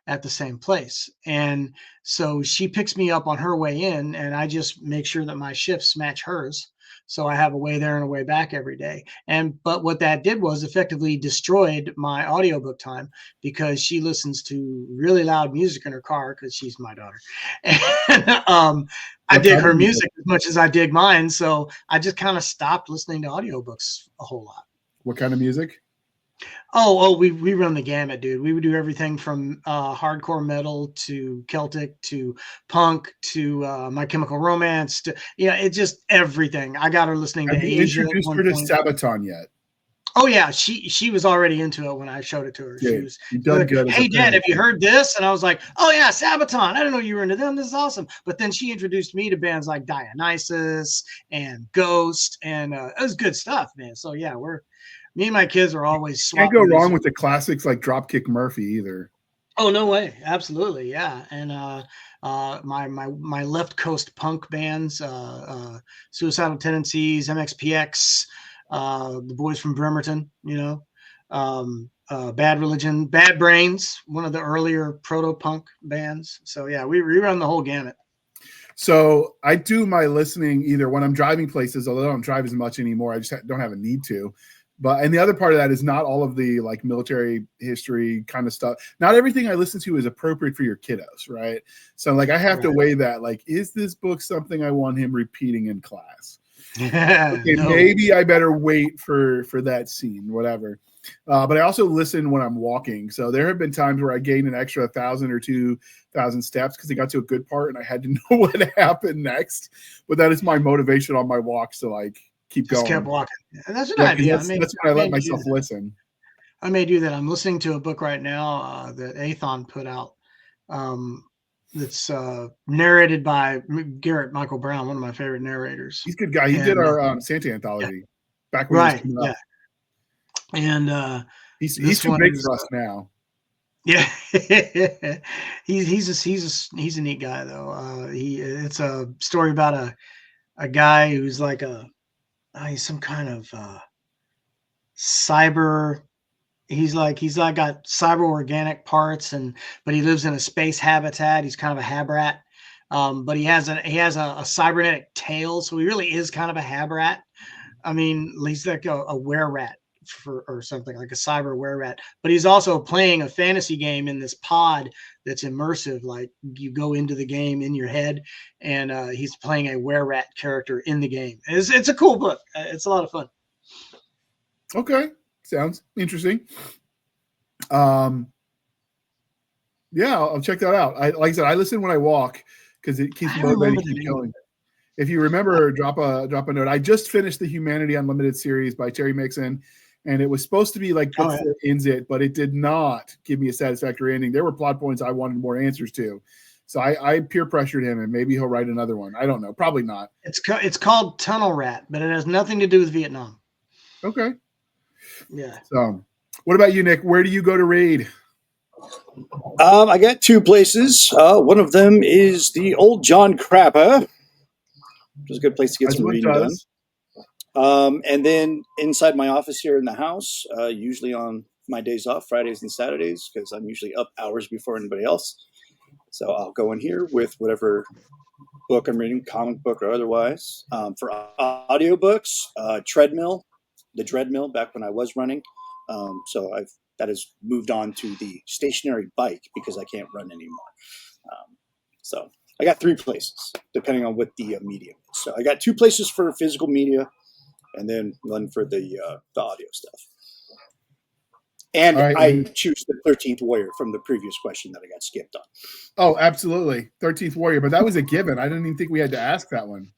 at the same place. And so she picks me up on her way in, and I just make sure that my shifts match hers. So I have a way there and a way back every day. But what that did was effectively destroyed my audiobook time, because she listens to really loud music in her car because she's my daughter. And I dig her music as much as I dig mine. So I just kind of stopped listening to audiobooks a whole lot. What kind of music? We run the gamut, dude. We would do everything from hardcore metal to Celtic to punk to My Chemical Romance to, it's just everything. I got her listening to Asia. Have you introduced her to Sabaton yet? Oh yeah, she was already into it when I showed it to her. Yeah, She was good. Hey Dad, have you heard this? And I was like, oh yeah, Sabaton. I didn't know you were into them. This is awesome. But then she introduced me to bands like Dionysus and Ghost, and it was good stuff, man. So yeah, me and my kids are always swapping. Can't go wrong with the classics like Dropkick Murphy either. Oh no way, absolutely, yeah. And my left coast punk bands, Suicidal Tendencies, MXPX, the boys from Bremerton, Bad Religion, Bad Brains, one of the earlier proto-punk bands. So yeah, we run the whole gamut. So I do my listening either when I'm driving places, although I don't drive as much anymore. I just don't have a need to. And the other part of that is not all of the like military history kind of stuff. Not everything I listen to is appropriate for your kiddos, right? So like I have to weigh that. Like, is this book something I want him repeating in class? Okay, no. Maybe I better wait for that scene, whatever. But I also listen when I'm walking. So there have been times where I gained an extra 1,000 or 2,000 steps because it got to a good part and I had to know what happened next. But that is my motivation on my walks to like keep going. Kept walking. That's an idea. That's when I let myself listen. I may do that. I'm listening to a book right now that Athon put out. that's narrated by Garrett Michael Brown, one of my favorite narrators. He's a good guy. He did our Santa anthology back when he was coming up. And he's too big for us now. Yeah, he's a neat guy though. It's a story about a guy who's like he's some kind of cyber. He's like got cyber organic parts, but he lives in a space habitat. He's kind of a habrat, but he has a cybernetic tail, so he really is kind of a habrat. I mean, he's like a were-rat or something, like a cyber were-rat. But he's also playing a fantasy game in this pod that's immersive. Like you go into the game in your head, and he's playing a were-rat character in the game. It's a cool book. It's a lot of fun. Okay. Sounds interesting. Yeah, I'll check that out. Like I said, I listen when I walk because it keeps me motivated to keep going. If you remember, drop a note. I just finished the Humanity Unlimited series by Terry Mixon, and it was supposed to be like book that ends it, but it did not give me a satisfactory ending. There were plot points I wanted more answers to. So I peer pressured him, and maybe he'll write another one. I don't know. Probably not. It's called Tunnel Rat, but it has nothing to do with Vietnam. Okay. Yeah. So, what about you, Nick? Where do you go to raid? I got two places. One of them is the Old John Crapper, which is a good place to get some reading done. And then inside my office here in the house, usually on my days off, Fridays and Saturdays, because I'm usually up hours before anybody else. So I'll go in here with whatever book I'm reading, comic book or otherwise. For audiobooks, Treadmill. The Dreadmill back when I was running. So that has moved on to the stationary bike because I can't run anymore. So I got three places depending on what the medium is. So I got two places for physical media and then one for the audio stuff. And I choose the 13th Warrior from the previous question that I got skipped on. Oh, absolutely. 13th Warrior, but that was a given. I didn't even think we had to ask that one.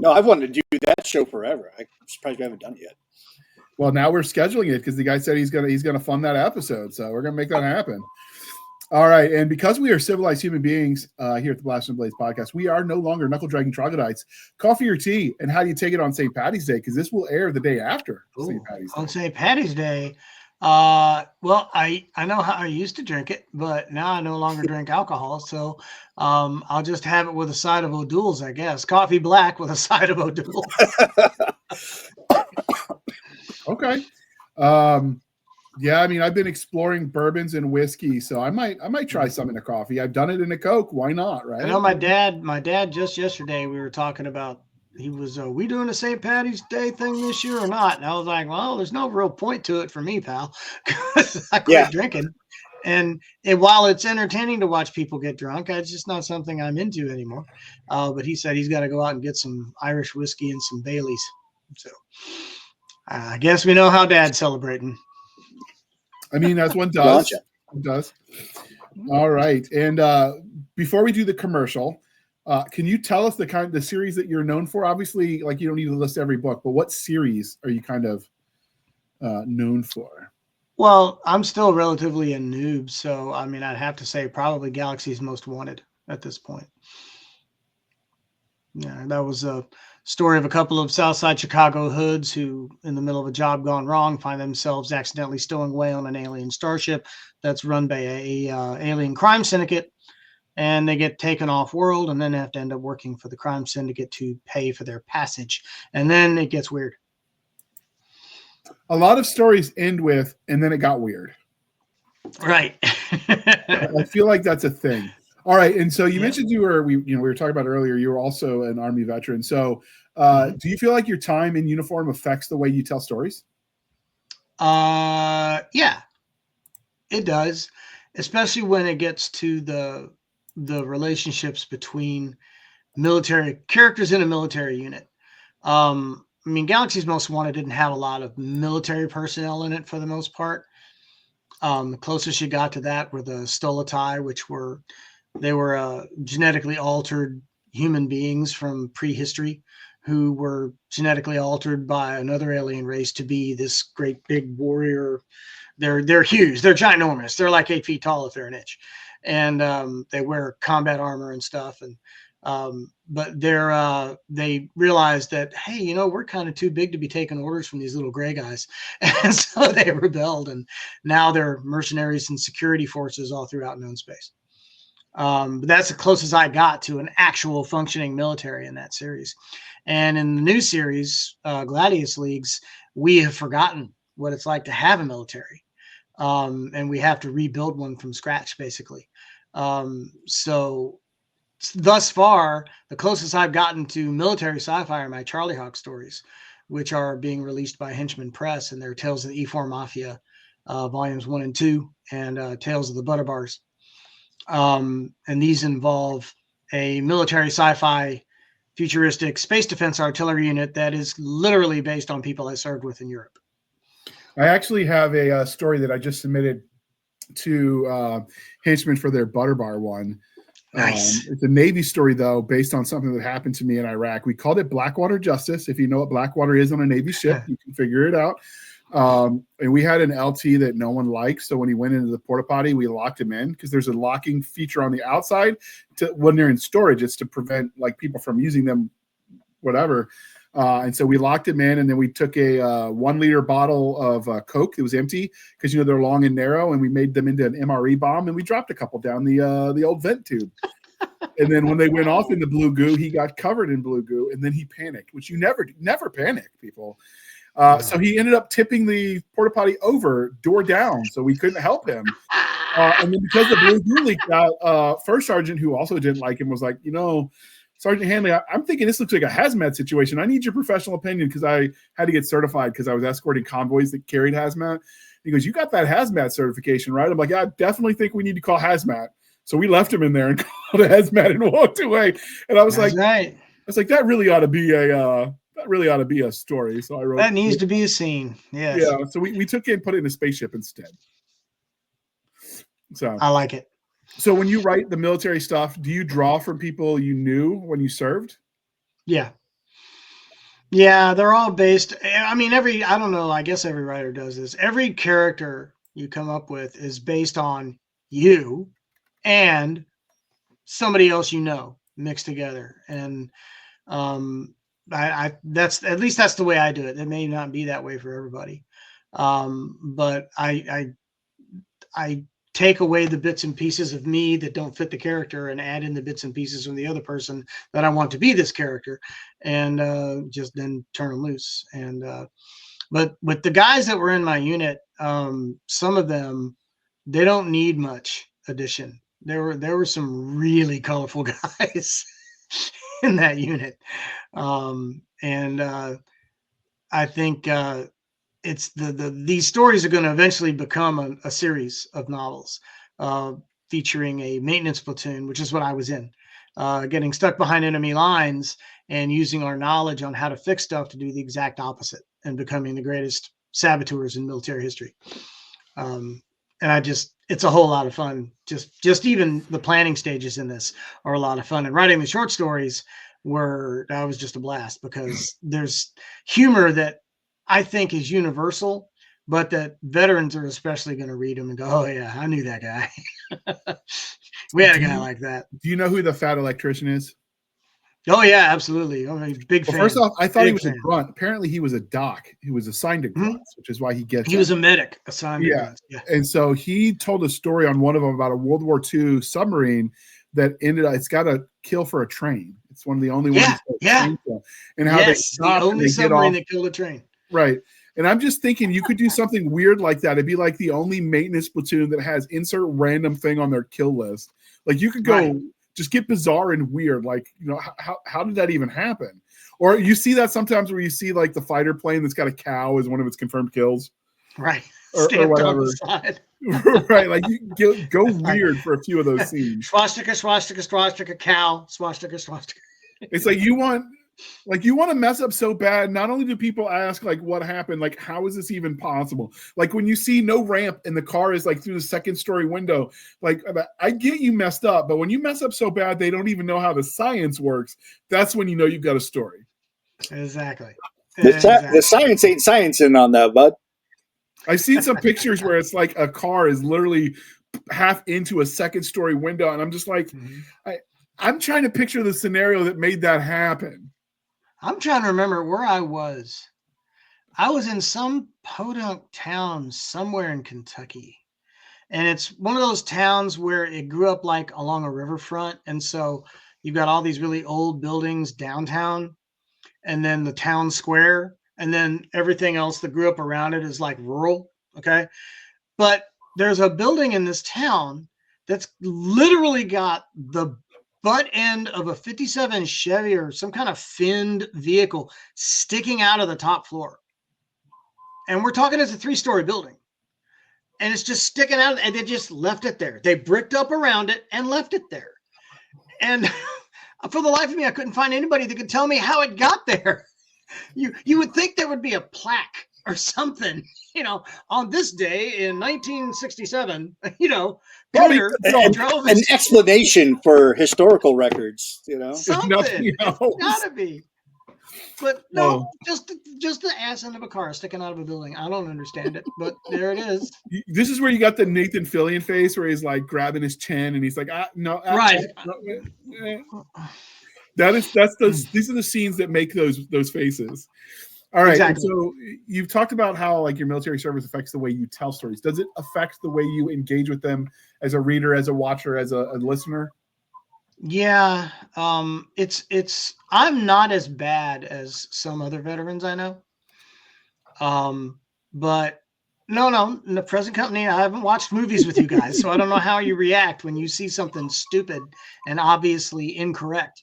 No, I've wanted to do that show forever. I'm surprised we haven't done it yet. Well, now we're scheduling it because the guy said he's gonna fund that episode, so we're gonna make that happen. All right, and because we are civilized human beings here at the Blast and Blades podcast, we are no longer knuckle dragging troglodytes. Coffee or tea, and how do you take it on St. Paddy's Day? Because this will air the day after St. Paddy's Day. On St. Paddy's Day, well, I know how I used to drink it, but now I no longer drink alcohol, so I'll just have it with a side of O'Doul's, I guess. Coffee black with a side of O'Doul. Okay. Yeah, I mean, I've been exploring bourbons and whiskey, so I might try some in a coffee. I've done it in a Coke. Why not, right? I know my dad just yesterday we were talking about, he was, we doing a St. Paddy's Day thing this year or not? And I was like, well, there's no real point to it for me, pal, because I quit drinking. And while it's entertaining to watch people get drunk, it's just not something I'm into anymore. But he said he's got to go out and get some Irish whiskey and some Baileys. So I guess we know how Dad's celebrating. I mean, as one does. One does. All right. And before we do the commercial, can you tell us the series that you're known for? Obviously, like you don't need to list every book, but what series are you kind of known for? Well, I'm still relatively a noob, so I mean, I'd have to say probably Galaxy's Most Wanted at this point. Yeah, that was a story of a couple of Southside Chicago hoods who, in the middle of a job gone wrong, find themselves accidentally stowing away on an alien starship that's run by a alien crime syndicate, and they get taken off world, and then have to end up working for the crime syndicate to pay for their passage, and then it gets weird. A lot of stories end with, and then it got weird. Right. I feel like that's a thing. All right, and so you mentioned we were talking about earlier. You were also an Army veteran. So, do you feel like your time in uniform affects the way you tell stories? Yeah, it does, especially when it gets to the relationships between military characters in a military unit. I mean, Galaxy's Most Wanted didn't have a lot of military personnel in it for the most part. The closest you got to that were the Stolatai, which were genetically altered human beings from prehistory who were genetically altered by another alien race to be this great big warrior. They're huge. They're ginormous. They're like 8 feet tall if they're an inch. and they wear combat armor and stuff. And but they realized that, hey, we're kind of too big to be taking orders from these little gray guys, and so they rebelled, and now they're mercenaries and security forces all throughout known space. But that's the closest I got to an actual functioning military in that series. And in the new series, Gladius Leagues, we have forgotten what it's like to have a military. And we have to rebuild one from scratch, basically. So thus far, the closest I've gotten to military sci-fi are my Charlie Hawk stories, which are being released by Henchman Press, and they're Tales of the E4 Mafia, volumes 1 and 2, and Tales of the Butterbars. And these involve a military sci-fi futuristic space defense artillery unit that is literally based on people I served with in Europe. I actually have a story that I just submitted to Henchman for their Butterbar one. Nice. It's a Navy story, though, based on something that happened to me in Iraq. We called it Blackwater Justice. If you know what Blackwater is on a Navy ship, you can figure it out. And we had an LT that no one liked. So when he went into the porta potty, we locked him in because there's a locking feature on the outside when they're in storage. It's to prevent like people from using them, whatever. And so we locked him in, and then we took a 1 liter bottle of Coke that was empty because, they're long and narrow, and we made them into an MRE bomb, and we dropped a couple down the old vent tube. And then when they went off in the blue goo, he got covered in blue goo, and then he panicked, which you never panic, people. So he ended up tipping the porta potty over, door down, so we couldn't help him. And then because the blue goo leaked out, First Sergeant, who also didn't like him, was like, Sergeant Handley, I'm thinking this looks like a hazmat situation. I need your professional opinion because I had to get certified because I was escorting convoys that carried hazmat. He goes, you got that hazmat certification, right? I'm like, yeah, I definitely think we need to call hazmat. So we left him in there and called a hazmat and walked away. And I was That's like, right. that really ought to be a story. So I wrote that needs to be a scene. Yes. Yeah. So we took it and put it in a spaceship instead. So I like it. So when you write the military stuff, do you draw from people you knew when you served? Yeah. Yeah, they're all based. I mean, I don't know, I guess every writer does this. Every character you come up with is based on you and somebody else mixed together. And that's at least that's the way I do it. It may not be that way for everybody. But I take away the bits and pieces of me that don't fit the character and add in the bits and pieces from the other person that I want to be this character, and just then turn them loose. And but with the guys that were in my unit, some of them, they don't need much addition. There were some really colorful guys in that unit, and I think it's these stories are going to eventually become a series of novels featuring a maintenance platoon, which is what I was in, getting stuck behind enemy lines and using our knowledge on how to fix stuff to do the exact opposite and becoming the greatest saboteurs in military history. And it's a whole lot of fun. Just even the planning stages in this are a lot of fun, and writing the short stories that was just a blast because there's humor that I think is universal, but that veterans are especially going to read them and go, oh yeah, I knew that guy. We had a guy like that. Do you know who the fat electrician is? Oh yeah, absolutely. Big fan. First off, I thought he was a grunt. Apparently he was a doc. He was assigned to grunts, which is why he gets. He was a medic assigned to grunts. Yeah. And so he told a story on one of them about a World War II submarine that ended up, it's got a kill for a train. It's one of the only ones. Yeah. And how they stop the only and submarine that killed a train. Right. And I'm just thinking you could do something weird like that. It'd be like the only maintenance platoon that has insert random thing on their kill list. Like you could go just get bizarre and weird. Like, how did that even happen? Or you see that sometimes where you see like the fighter plane that's got a cow as one of its confirmed kills. Right. Or whatever. Right. Like you go weird for a few of those scenes. Swastika, swastika, swastika, cow, swastika, swastika. It's like you want to mess up so bad. Not only do people ask like what happened, like how is this even possible? Like when you see no ramp and the car is like through the second story window, like I get you messed up, but when you mess up so bad they don't even know how the science works, that's when you know you've got a story. Exactly. The science ain't sciencing on that, bud. I've seen some pictures where it's like a car is literally half into a second story window, and I'm just like, I'm trying to picture the scenario that made that happen. I'm trying to remember where I was. I was in some podunk town somewhere in Kentucky. And it's one of those towns where it grew up like along a riverfront. And so you've got all these really old buildings downtown, and then the town square, and then everything else that grew up around it is like rural. Okay. But there's a building in this town that's literally got the butt end of a 57 Chevy or some kind of finned vehicle sticking out of the top floor. And we're talking as a 3-story building. And it's just sticking out, and they just left it there. They bricked up around it and left it there. And for the life of me, I couldn't find anybody that could tell me how it got there. You would think there would be a plaque or something, on this day in 1967, Peter drove an explanation for historical records, Something. It's gotta be. But no, just the ass end of a car sticking out of a building. I don't understand it, but there it is. This is where you got the Nathan Fillion face, where he's like grabbing his chin and he's like, no, right. These are the scenes that make those faces. All right. Exactly. So you've talked about how like your military service affects the way you tell stories. Does it affect the way you engage with them as a reader, as a watcher, as a listener? Yeah, it's I'm not as bad as some other veterans I know. But no, in the present company, I haven't watched movies with you guys, so I don't know how you react when you see something stupid and obviously incorrect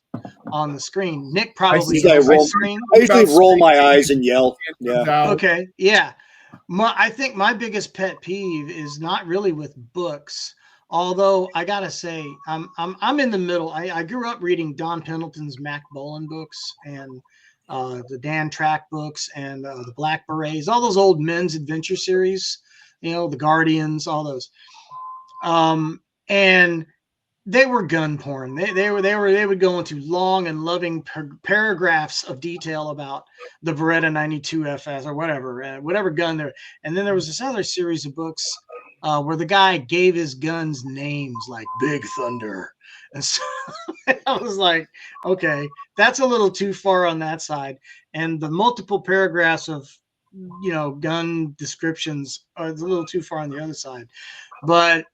on the screen. Nick probably I usually roll my eyes and yell. Yeah. Okay. Yeah. I think my biggest pet peeve is not really with books. Although I gotta say, I'm in the middle. I grew up reading Don Pendleton's Mac Bolan books and the Dan Track books and the Black Berets, all those old men's adventure series, the Guardians, all those. And they were gun porn. They would go into long and loving paragraphs of detail about the Beretta 92 FS or whatever gun there. And then there was this other series of books where the guy gave his guns names like Big Thunder. And so I was like, okay, that's a little too far on that side. And the multiple paragraphs of, gun descriptions are a little too far on the other side. But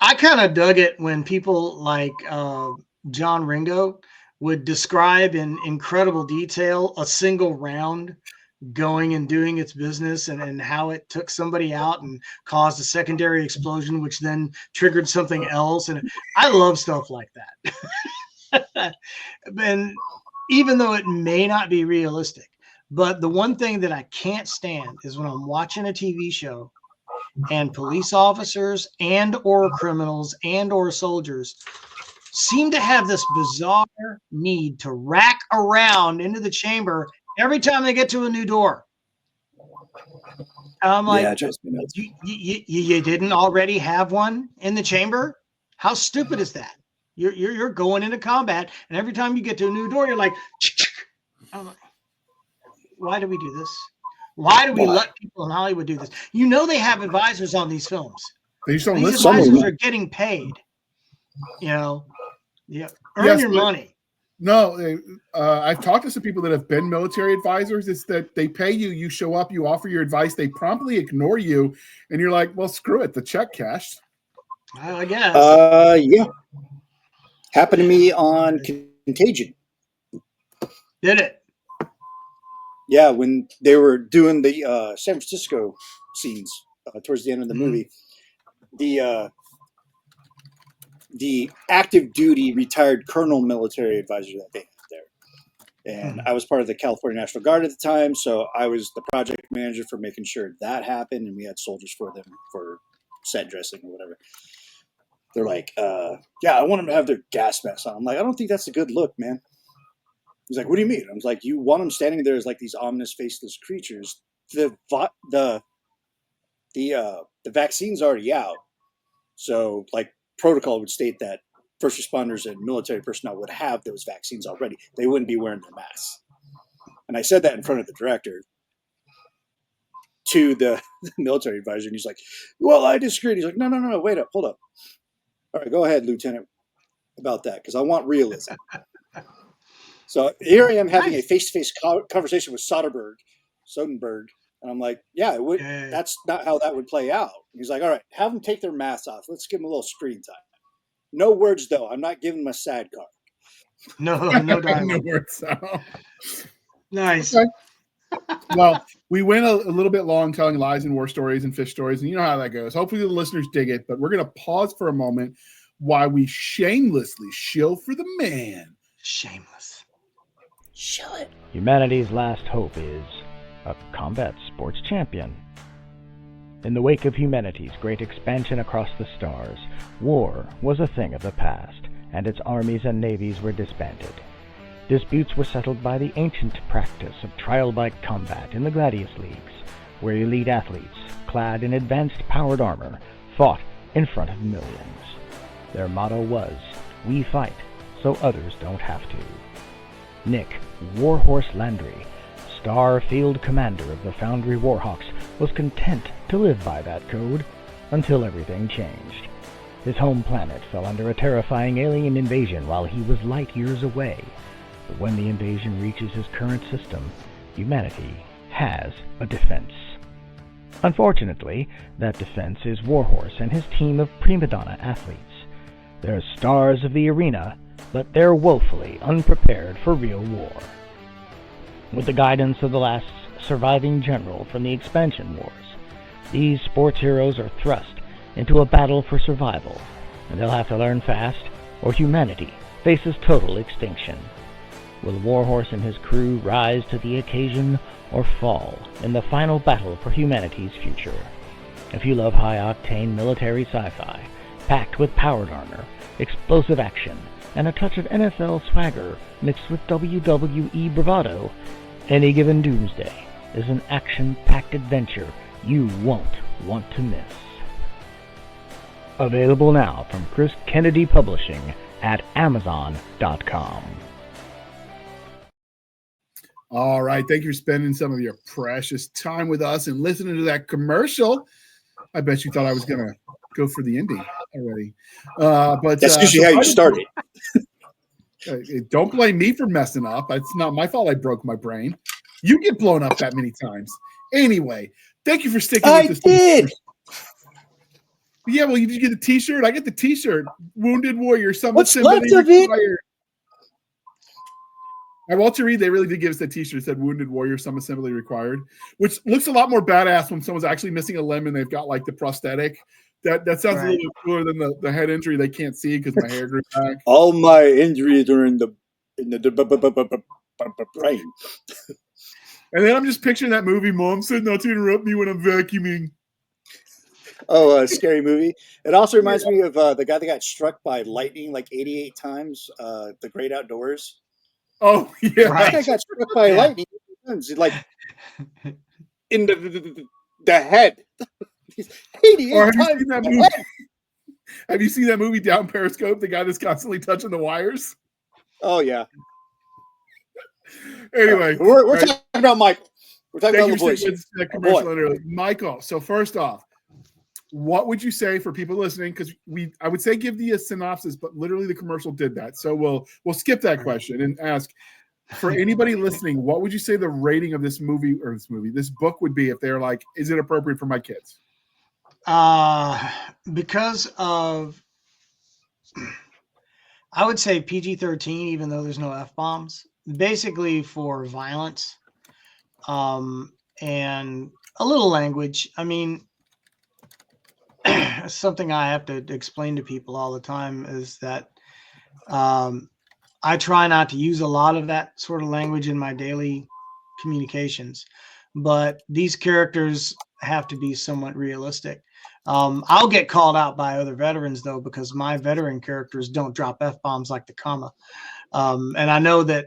I kind of dug it when people like John Ringo would describe in incredible detail a single round going and doing its business and how it took somebody out and caused a secondary explosion, which then triggered something else. And I love stuff like that. And even though it may not be realistic, but the one thing that I can't stand is when I'm watching a TV show and police officers and or criminals and or soldiers seem to have this bizarre need to rack around into the chamber every time they get to a new door. And I'm like, you didn't already have one in the chamber? How stupid is that? You're going into combat, and every time you get to a new door, you're like, I'm like, why do we do this? Why do we let people in Hollywood do this? They have advisors on these films. These advisors are getting paid. Earn your money. No, I've talked to some people that have been military advisors. It's that they pay you, you show up, you offer your advice, they promptly ignore you, and you're like, well, screw it, the check cashed. I guess. Yeah. Happened to me on Contagion. Did it? Yeah, when they were doing the San Francisco scenes towards the end of the movie, the active duty retired colonel military advisor that they had there. And I was part of the California National Guard at the time, so I was the project manager for making sure that happened, and we had soldiers for them for set dressing or whatever. They're like, yeah, I want them to have their gas masks on. I'm like, I don't think that's a good look, man. He's like, what do you mean? I was like, you want them standing there as like these ominous, faceless creatures. The vaccine's already out. So like protocol would state that first responders and military personnel would have those vaccines already. They wouldn't be wearing their masks. And I said that in front of the director. to the military advisor, and he's like, "Well, I disagree." And he's like, "No, wait up, hold up. All right, go ahead, Lieutenant, about that, because I want realism." So here I am having a face-to-face conversation with Soderbergh, and I'm like, "Yeah, that's not how that would play out." And he's like, "All right, have them take their masks off. Let's give them a little screen time. No words, though. I'm not giving them a sad card." No dialogue. No words. Nice. Okay. Well, we went a little bit long telling lies and war stories and fish stories, and you know how that goes. Hopefully the listeners dig it, but we're going to pause for a moment while we shamelessly shill for the man. Shameless. Shill it. Humanity's last hope is a combat sports champion. In the wake of humanity's great expansion across the stars, war was a thing of the past, and its armies and navies were disbanded. Disputes were settled by the ancient practice of trial by combat in the Gladius Leagues, where elite athletes, clad in advanced powered armor, fought in front of millions. Their motto was, "We fight so others don't have to." Nick Warhorse Landry, Star Field Commander of the Foundry Warhawks, was content to live by that code until everything changed. His home planet fell under a terrifying alien invasion while he was light years away. But when the invasion reaches his current system, humanity has a defense. Unfortunately, that defense is Warhorse and his team of prima donna athletes. They're stars of the arena, but they're woefully unprepared for real war. With the guidance of the last surviving general from the expansion wars, these sports heroes are thrust into a battle for survival, and they'll have to learn fast, or humanity faces total extinction. Will Warhorse and his crew rise to the occasion or fall in the final battle for humanity's future? If you love high-octane military sci-fi, packed with powered armor, explosive action, and a touch of NFL swagger mixed with WWE bravado, Any Given Doomsday is an action-packed adventure you won't want to miss. Available now from Chris Kennedy Publishing at Amazon.com. All right. Thank you for spending some of your precious time with us and listening to that commercial. I bet you thought I was going to go for the ending already. But that's usually how you started. Don't blame me for messing up. It's not my fault I broke my brain. You get blown up that many times. Anyway, thank you for sticking with this. I did. Yeah, well, you did get a T-shirt. I get the T-shirt. Wounded Warrior. What's left of it? At Walter Reed, they really did give us that T-shirt that said "Wounded Warrior, some assembly required," which looks a lot more badass when someone's actually missing a limb and they've got like the prosthetic. That sounds a little bit cooler than the head injury they can't see because my hair grew back. All my injuries are in the brain. And then I'm just picturing that movie. Mom said not to interrupt me when I'm vacuuming. Oh, a scary movie. It also reminds me of the guy that got struck by lightning like 88 times. The Great Outdoors. Oh yeah, right. That guy got struck by lightning. Like in the head. 88 times. Have you seen that movie Down Periscope? The guy that's constantly touching the wires. Oh yeah. Anyway, we're talking about Michael. We're talking about LaVoice. Commercial Michael. So first off, what would you say for people listening? Because I would say give the synopsis, but literally the commercial did that. So we'll skip that question and ask for anybody listening, what would you say the rating of this book would be if they're like, is it appropriate for my kids? Because of, I would say PG-13, even though there's no F-bombs, basically for violence, and a little language. I mean, something I have to explain to people all the time is that I try not to use a lot of that sort of language in my daily communications, but these characters have to be somewhat realistic. I'll get called out by other veterans though, because my veteran characters don't drop F-bombs like the comma. And I know that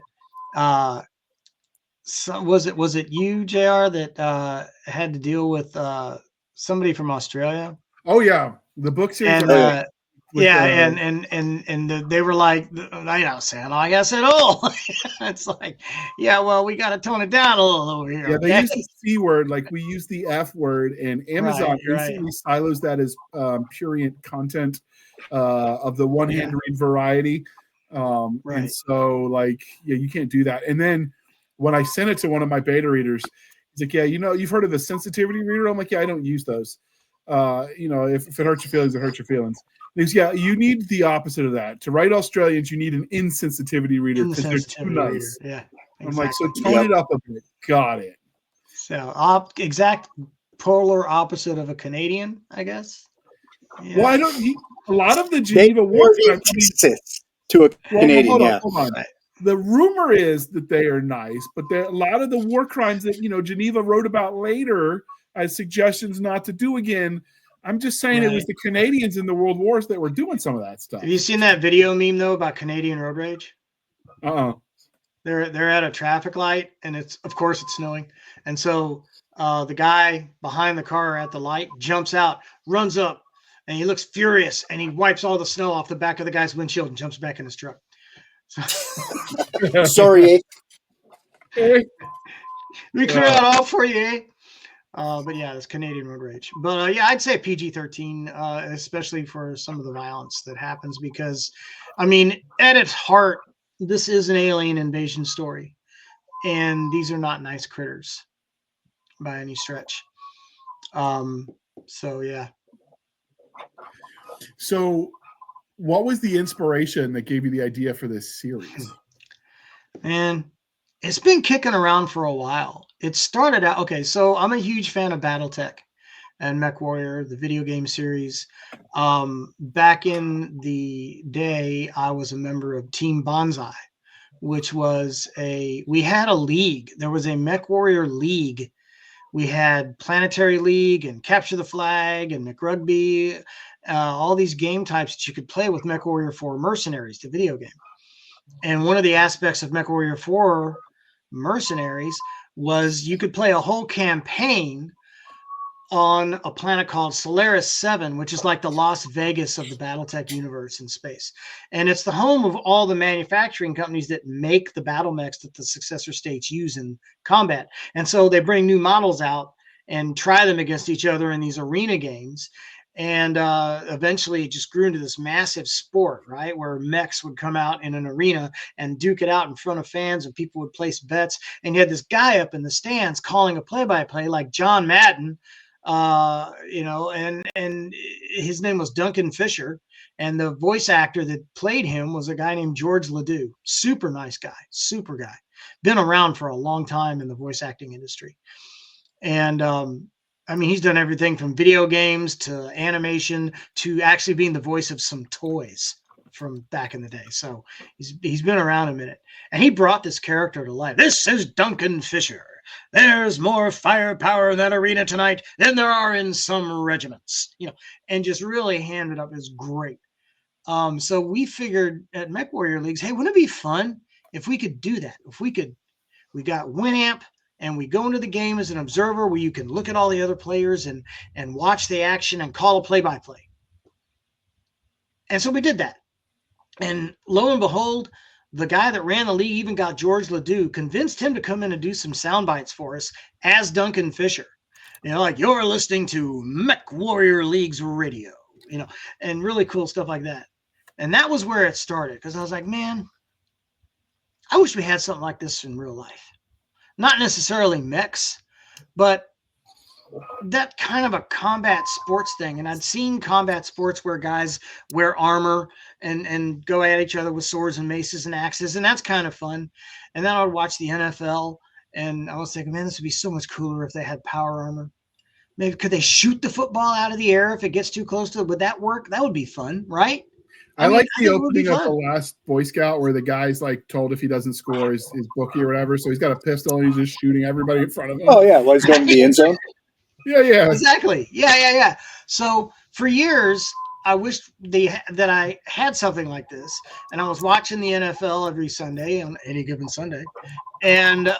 was it you, JR, that had to deal with somebody from Australia? Oh yeah, the book series. And Yeah, and they were like, I don't sound like I said, oh, it's like, yeah, well, we got to tone it down a little over here. Yeah, okay? they use the C word like we use the F word, and Amazon recently silos that as purient content of the one-hand read variety. And so, like, yeah, you can't do that. And then when I sent it to one of my beta readers, he's like, yeah, you've heard of the sensitivity reader? I'm like, yeah, I don't use those. If it hurts your feelings, it hurts your feelings. And he's, yeah, you need the opposite of that. To write Australians, you need an insensitivity reader because they're too nice. Yeah. Exactly. I'm like, so tone it up a bit. Got it. So exact polar opposite of a Canadian, I guess. Yeah. Well, a lot of the Geneva war crimes to a Canadian. Hold on. The rumor is that they are nice, but a lot of the war crimes that Geneva wrote about later as suggestions not to do again. I'm just saying it was the Canadians in the world wars that were doing some of that stuff. Have you seen that video meme though about Canadian road rage? They're at a traffic light, and of course it's snowing, and so the guy behind the car at the light jumps out, runs up, and he looks furious, and he wipes all the snow off the back of the guy's windshield and jumps back in his truck. So, sorry, we clear that all for you, eh? But yeah, it's Canadian road rage. But yeah, I'd say PG-13, especially for some of the violence that happens, because, I mean, at its heart, this is an alien invasion story, and these are not nice critters by any stretch. So yeah. So what was the inspiration that gave you the idea for this series? And it's been kicking around for a while. It started out, okay, so I'm a huge fan of BattleTech and MechWarrior, the video game series. Back in the day, I was a member of Team Bonsai, which was we had a league. There was a MechWarrior League. We had Planetary League and Capture the Flag and MechRugby, all these game types that you could play with MechWarrior 4 Mercenaries, the video game. And one of the aspects of MechWarrior 4 Mercenaries was you could play a whole campaign on a planet called Solaris 7, which is like the Las Vegas of the BattleTech universe in space. And it's the home of all the manufacturing companies that make the battle mechs that the successor states use in combat. And so they bring new models out and try them against each other in these arena games. And eventually it just grew into this massive sport, right? Where mechs would come out in an arena and duke it out in front of fans, and people would place bets. And you had this guy up in the stands calling a play-by-play like John Madden, and his name was Duncan Fisher. And the voice actor that played him was a guy named George Ledoux. Super nice guy, super guy. Been around for a long time in the voice acting industry. And, I mean, he's done everything from video games to animation to actually being the voice of some toys from back in the day. So he's been around a minute, and he brought this character to life. This is Duncan Fisher. There's more firepower in that arena tonight than there are in some regiments, and just really hammed it up. Is great. So we figured at MechWarrior Leagues, hey, wouldn't it be fun if we could do that? If we got Winamp, and we go into the game as an observer where you can look at all the other players and watch the action and call a play-by-play. And so we did that. And lo and behold, the guy that ran the league even got George Ledoux, convinced him to come in and do some sound bites for us as Duncan Fisher. Like, you're listening to MechWarrior League's radio, and really cool stuff like that. And that was where it started, because I was like, man, I wish we had something like this in real life. Not necessarily mechs, but that kind of a combat sports thing. And I'd seen combat sports where guys wear armor and go at each other with swords and maces and axes, and that's kind of fun. And then I would watch the NFL, and I was thinking, man, this would be so much cooler if they had power armor. Maybe could they shoot the football out of the air if it gets too close to it? Would that work? That would be fun, right? I like the opening of the last Boy Scout where the guy's like told if he doesn't score his bookie or whatever. So he's got a pistol and he's just shooting everybody in front of him. Oh, yeah. Well, he's going to the end zone. Yeah. Exactly. Yeah. So for years, I wished that I had something like this. And I was watching the NFL every Sunday, on any given Sunday, and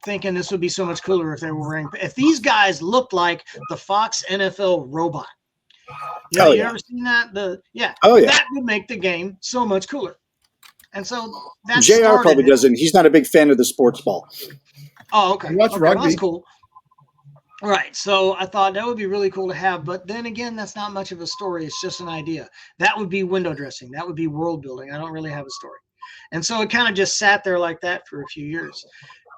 thinking this would be so much cooler if they were wearing – if these guys looked like the Fox NFL robot. Yeah, Oh, you yeah. ever seen that? Oh, yeah. That would make the game so much cooler. And so that JR started probably it. doesn't. He's not a big fan of the sports ball. Oh, okay. I watch Well, rugby. that's cool. Right. So I thought that would be really cool to have. But then again, that's not much of a story. It's just an idea. That would be window dressing. That would be world building. I don't really have a story. And so it kind of just sat there like that for a few years.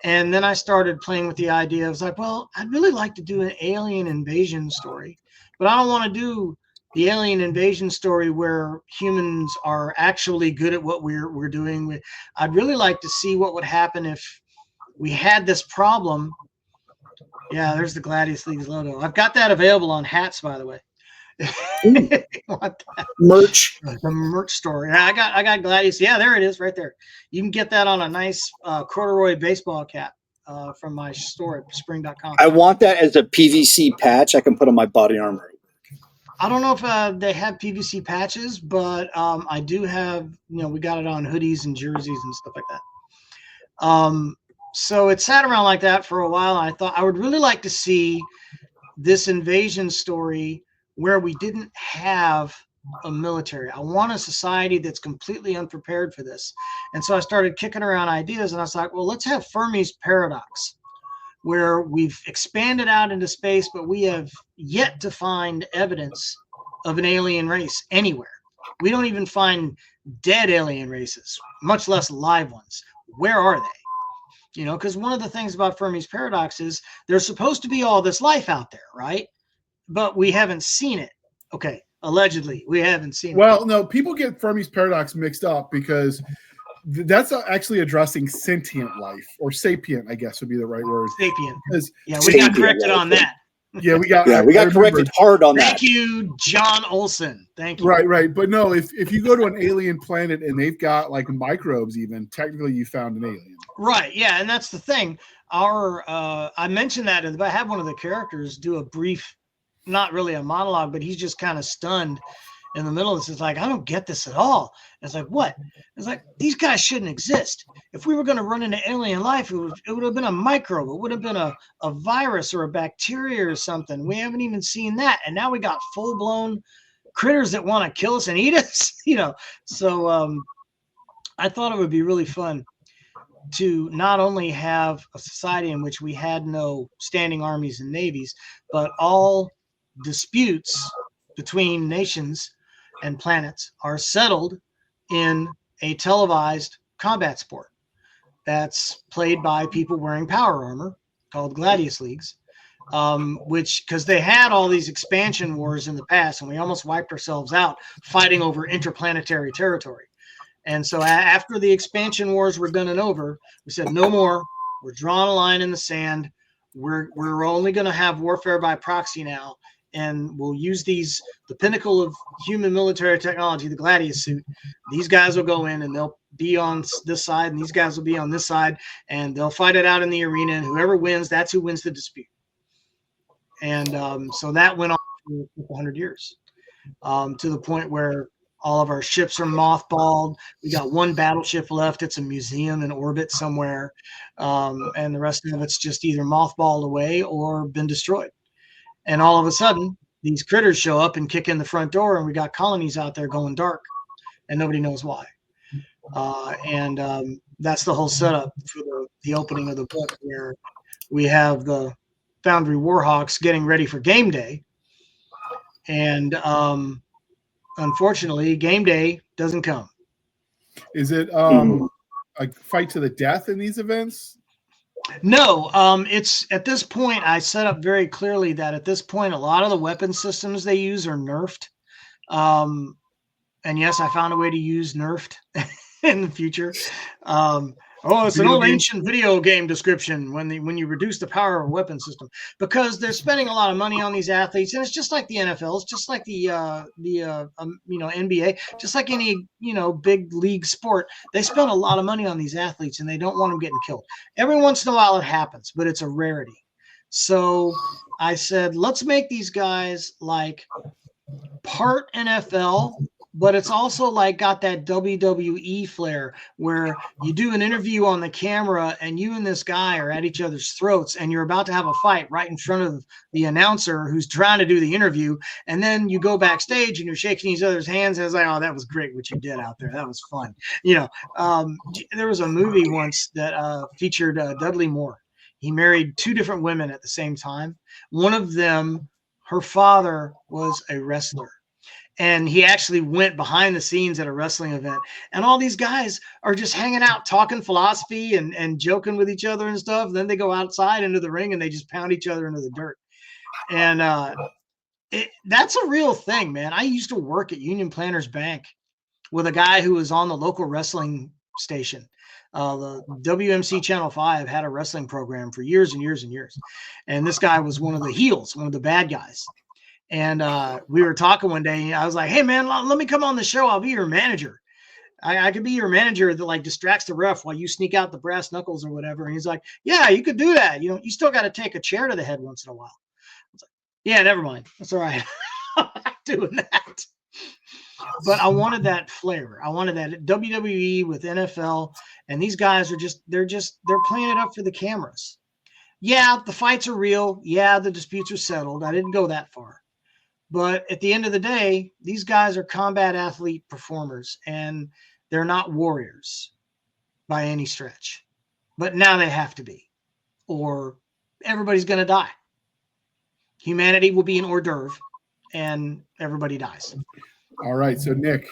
And then I started playing with the idea. I was like, well, I'd really like to do an alien invasion story, but I don't want to do the alien invasion story where humans are actually good at what we're doing. I'd really like to see what would happen if we had this problem. Yeah, there's the Gladius League's logo. I've got that available on hats, by the way. Merch. The merch store. Yeah, I got Gladius. Yeah, there it is right there. You can get that on a nice corduroy baseball cap from my store at spring.com. I want that as a PVC patch I can put on my body armor. I don't know if they have PVC patches, but I do have, we got it on hoodies and jerseys and stuff like that. So it sat around like that for a while. And I thought I would really like to see this invasion story where we didn't have a military. I want a society that's completely unprepared for this. And so I started kicking around ideas, and I was like, well, let's have Fermi's paradox, where we've expanded out into space, but we have yet to find evidence of an alien race anywhere. We don't even find dead alien races, much less live ones. Where are they? Because one of the things about Fermi's paradox is there's supposed to be all this life out there, right? But we haven't seen it. Okay, allegedly, we haven't seen it. Well, no, people get Fermi's paradox mixed up because that's actually addressing sentient life, or sapient, I guess would be the right word. Sapient. Yeah, we Sapient got corrected life. on that. Yeah, we got corrected hard on that. Thank you, John Olson. Thank you. Right. But no, if you go to an alien planet and they've got like microbes, even technically you found an alien. Right. Yeah, and that's the thing. I mentioned that I had one of the characters do a brief, not really a monologue, but he's just kind of stunned in the middle of this. It's like, I don't get this at all. It's like, what? It's like, these guys shouldn't exist. If we were going to run into alien life, it would have been a microbe. It would have been a virus or a bacteria or something. We haven't even seen that. And now we got full-blown critters that want to kill us and eat us, So I thought it would be really fun to not only have a society in which we had no standing armies and navies, but all disputes between nations and planets are settled in a televised combat sport that's played by people wearing power armor called Gladius Leagues, because they had all these expansion wars in the past, and we almost wiped ourselves out fighting over interplanetary territory. And so after the expansion wars were done and over, we said, no more. We're drawing a line in the sand. We're only going to have warfare by proxy now. And we'll use the pinnacle of human military technology, the Gladius suit. These guys will go in and they'll be on this side, and these guys will be on this side, and they'll fight it out in the arena. And whoever wins, that's who wins the dispute. And so that went on for a couple hundred years, to the point where all of our ships are mothballed. We got one battleship left. It's a museum in orbit somewhere. And the rest of it's just either mothballed away or been destroyed. And all of a sudden, these critters show up and kick in the front door, and we got colonies out there going dark, and nobody knows why. And that's the whole setup for the opening of the book, where we have the Foundry Warhawks getting ready for game day. And unfortunately, game day doesn't come. Is it a fight to the death in these events? No, it's at this point, I set up very clearly that at this point, a lot of the weapon systems they use are nerfed. And yes, I found a way to use nerfed in the future. It's an old ancient video game description when you reduce the power of a weapon system, because they're spending a lot of money on these athletes, and it's just like the NFL, it's just like the NBA, just like any big league sport. They spend a lot of money on these athletes, and they don't want them getting killed. Every once in a while it happens, but it's a rarity. So I said, let's make these guys like part NFL, but it's also like got that WWE flair where you do an interview on the camera and you and this guy are at each other's throats and you're about to have a fight right in front of the announcer who's trying to do the interview. And then you go backstage and you're shaking each other's hands. And it's like, oh, that was great what you did out there. That was fun. There was a movie once that featured Dudley Moore. He married 2 different women at the same time. One of them, her father was a wrestler. And he actually went behind the scenes at a wrestling event. And all these guys are just hanging out, talking philosophy and joking with each other and stuff. And then they go outside into the ring and they just pound each other into the dirt. And that's a real thing, man. I used to work at Union Planters Bank with a guy who was on the local wrestling station. The WMC Channel 5 had a wrestling program for years and years and years. And this guy was one of the heels, one of the bad guys. And we were talking one day. And I was like, hey, man, let me come on the show. I'll be your manager. I could be your manager that like distracts the ref while you sneak out the brass knuckles or whatever. And he's like, yeah, you could do that. You still got to take a chair to the head once in a while. I was like, yeah, never mind. That's all right. I'm not doing that. But I wanted that flavor. I wanted that WWE with NFL. And these guys are they're playing it up for the cameras. Yeah, the fights are real. Yeah, the disputes are settled. I didn't go that far. But at the end of the day, these guys are combat athlete performers, and they're not warriors by any stretch. But now they have to be, or everybody's going to die. Humanity will be an hors d'oeuvre, and everybody dies. All right. So, Nick,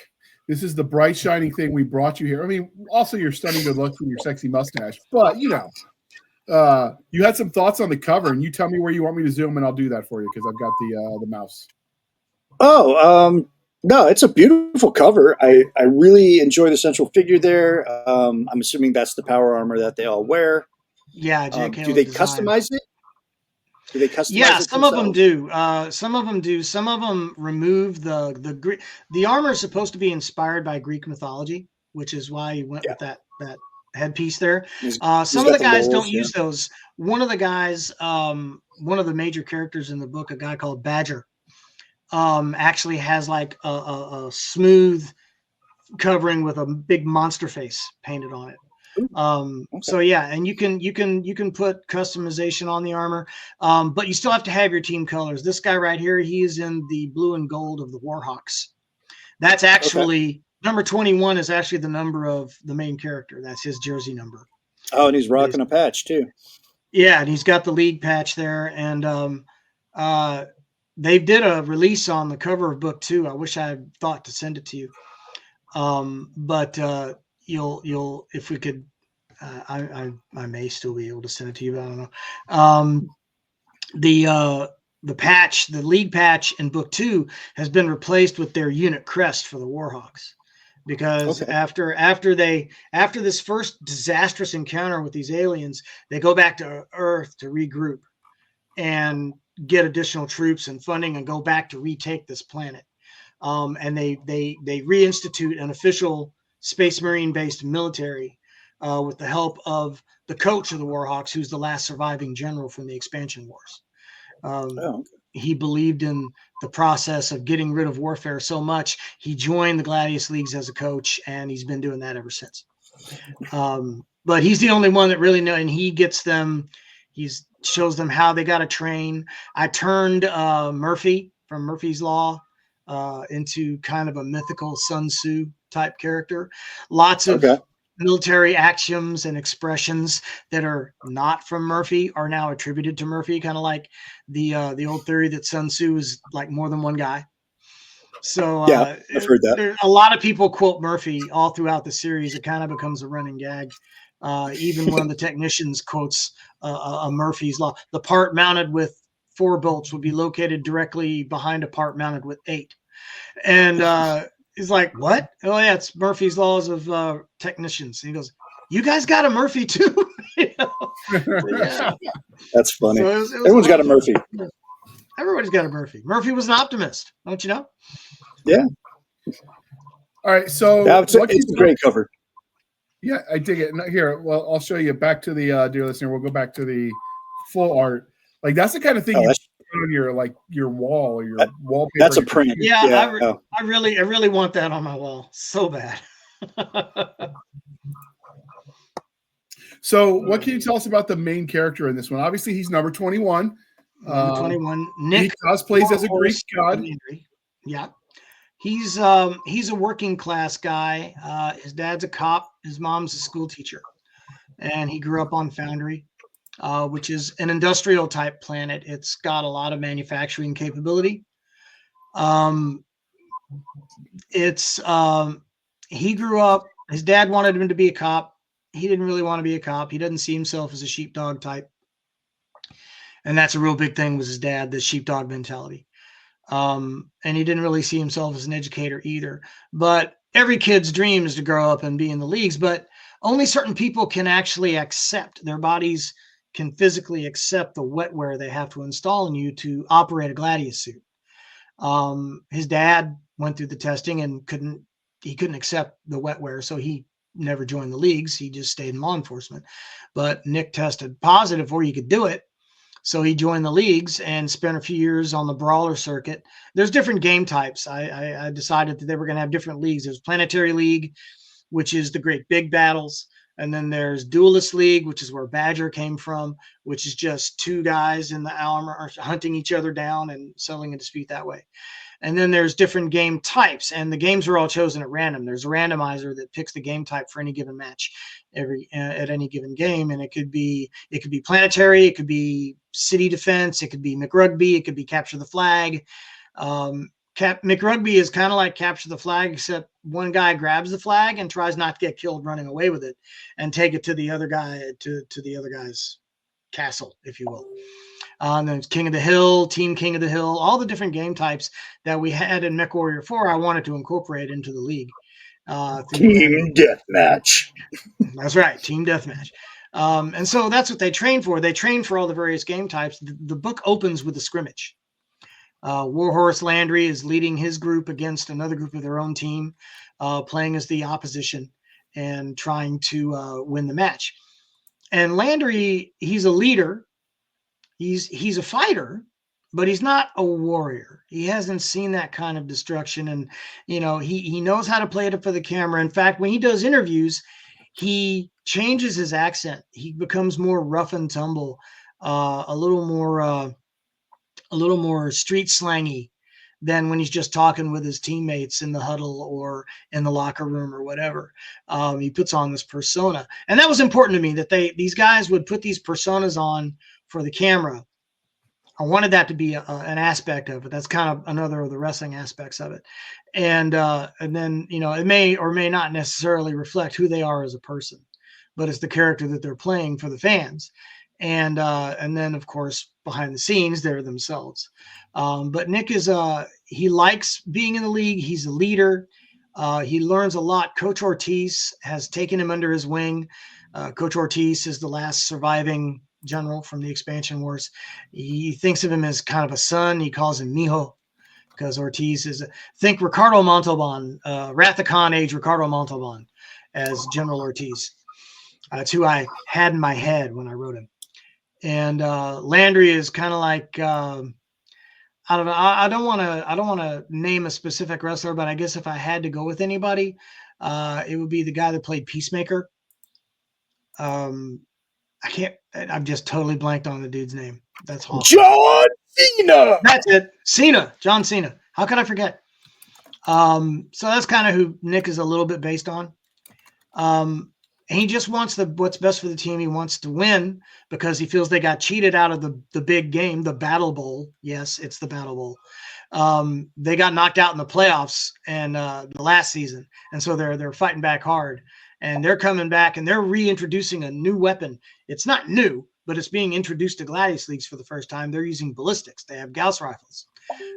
this is the bright, shining thing we brought you here. I mean, also your stunning good looks and your sexy mustache. But, you had some thoughts on the cover, and you tell me where you want me to zoom, and I'll do that for you because I've got the mouse. Oh, no, it's a beautiful cover. I really enjoy the central figure there. I'm assuming that's the power armor that they all wear. Yeah. Do they customize it? Yeah, some of them do. Some of them do. Some of them remove the armor is supposed to be inspired by Greek mythology, which is why you went with that headpiece there. Some of the guys don't use those. One of the guys, one of the major characters in the book, a guy called Badger, actually has like a smooth covering with a big monster face painted on it. Okay. So yeah, and you can put customization on the armor, but you still have to have your team colors. This guy right here, he is in the blue and gold of the Warhawks. That's actually number 21 is actually the number of the main character. That's his jersey number. Oh, and he's rocking a patch too. Yeah, and he's got the league patch there, and they did a release on the cover of book 2. I wish I had thought to send it to you. But you'll if we could, I may still be able to send it to you, but I don't know. The patch, the league patch in book 2 has been replaced with their unit crest for the Warhawks, because after this first disastrous encounter with these aliens, they go back to Earth to regroup and get additional troops and funding and go back to retake this planet. And they reinstitute an official Space Marine based military with the help of the coach of the Warhawks, who's the last surviving general from the expansion wars. He believed in the process of getting rid of warfare so much, he joined the Gladius Leagues as a coach, and he's been doing that ever since. But he's the only one that really knows, and he gets them, shows them how they got to train. I turned Murphy from Murphy's Law into kind of a mythical Sun Tzu type character. Lots of military axioms and expressions that are not from Murphy are now attributed to Murphy, kind of like the old theory that Sun Tzu is like more than one guy. So I've heard that. A lot of people quote Murphy all throughout the series. It kind of becomes a running gag. Even one of the technicians quotes a Murphy's Law. The part mounted with 4 bolts would be located directly behind a part mounted with 8. And he's like, what? Oh, yeah, it's Murphy's Laws of technicians. And he goes, you guys got a Murphy too? Yeah. That's funny. So everyone's got a Murphy. Everybody's got a Murphy. Murphy was an optimist, don't you know? Yeah. All right, so it's a great cover. Yeah, I dig it. Here, well, I'll show you back to the dear listener. We'll go back to the full art. Like, that's the kind of thing you on your wall or your wallpaper. That's a print. Yeah, I really want that on my wall so bad. So, what can you tell us about the main character in this one? Obviously, he's number 21. Number 21, Nick. He cosplays as a Greek god. Yeah, he's a working class guy. His dad's a cop. His mom's a school teacher, and he grew up on Foundry, which is an industrial type planet. It's got a lot of manufacturing capability. He grew up. His dad wanted him to be a cop. He didn't really want to be a cop. He doesn't see himself as a sheepdog type. And that's a real big thing with his dad, the sheepdog mentality. And he didn't really see himself as an educator either. But every kid's dream is to grow up and be in the leagues, but only certain people can actually accept, their bodies can physically accept the wetware they have to install in you to operate a Gladius suit. His dad went through the testing and couldn't accept the wetware, so he never joined the leagues. He just stayed in law enforcement. But Nick tested positive where he could do it, so he joined the leagues and spent a few years on the brawler circuit. There's different game types. I decided that they were going to have different leagues. There's Planetary League, which is the great big battles. And then there's Duelist League, which is where Badger came from, which is just two guys in the armor hunting each other down and settling a dispute that way. And then there's different game types, and the games are all chosen at random. There's a randomizer that picks the game type for any given match at any given game. And it could be planetary, it could be city defense, it could be McRugby, it could be capture the flag. McRugby is kind of like capture the flag, except one guy grabs the flag and tries not to get killed running away with it and take it to the other guy, to the other guy's castle, if you will. And then King of the Hill, Team King of the Hill, all the different game types that we had in MechWarrior 4, I wanted to incorporate into the league. Team Deathmatch. That's right, Team Deathmatch. And so that's what they train for. They train for all the various game types. The book opens with a scrimmage. Warhorse Landry is leading his group against another group of their own team, playing as the opposition and trying to win the match. And Landry, he's a leader. He's a fighter, but he's not a warrior. He hasn't seen that kind of destruction. And, he knows how to play it for the camera. In fact, when he does interviews, he changes his accent. He becomes more rough and tumble, a little more street slangy than when he's just talking with his teammates in the huddle or in the locker room or whatever. He puts on this persona. And that was important to me, that these guys would put these personas on for the camera. I wanted that to be an aspect of it. That's kind of another of the wrestling aspects of it. And then, it may or may not necessarily reflect who they are as a person, but it's the character that they're playing for the fans. And then, of course, behind the scenes, they're themselves. But Nick he likes being in the league. He's a leader. He learns a lot. Coach Ortiz has taken him under his wing. Coach Ortiz is the last surviving general from the expansion wars. He thinks of him as kind of a son. He calls him Mijo, because Ortiz think Ricardo Montalban, Wrath of Khan age Ricardo Montalban as General Ortiz. That's who I had in my head when I wrote him. And Landry is kind of like, I don't know. I don't want to name a specific wrestler, but I guess if I had to go with anybody, it would be the guy that played Peacemaker. I've just totally blanked on the dude's name. That's awful. John Cena. That's it. John Cena. How could I forget? So that's kind of who Nick is a little bit based on. He just wants what's best for the team. He wants to win because he feels they got cheated out of the big game, the Battle Bowl. Yes, it's the Battle Bowl. They got knocked out in the playoffs and the last season, and so they're fighting back hard. And they're coming back and they're reintroducing a new weapon. It's not new, but it's being introduced to Gladius Leagues for the first time. They're using ballistics. They have Gauss rifles.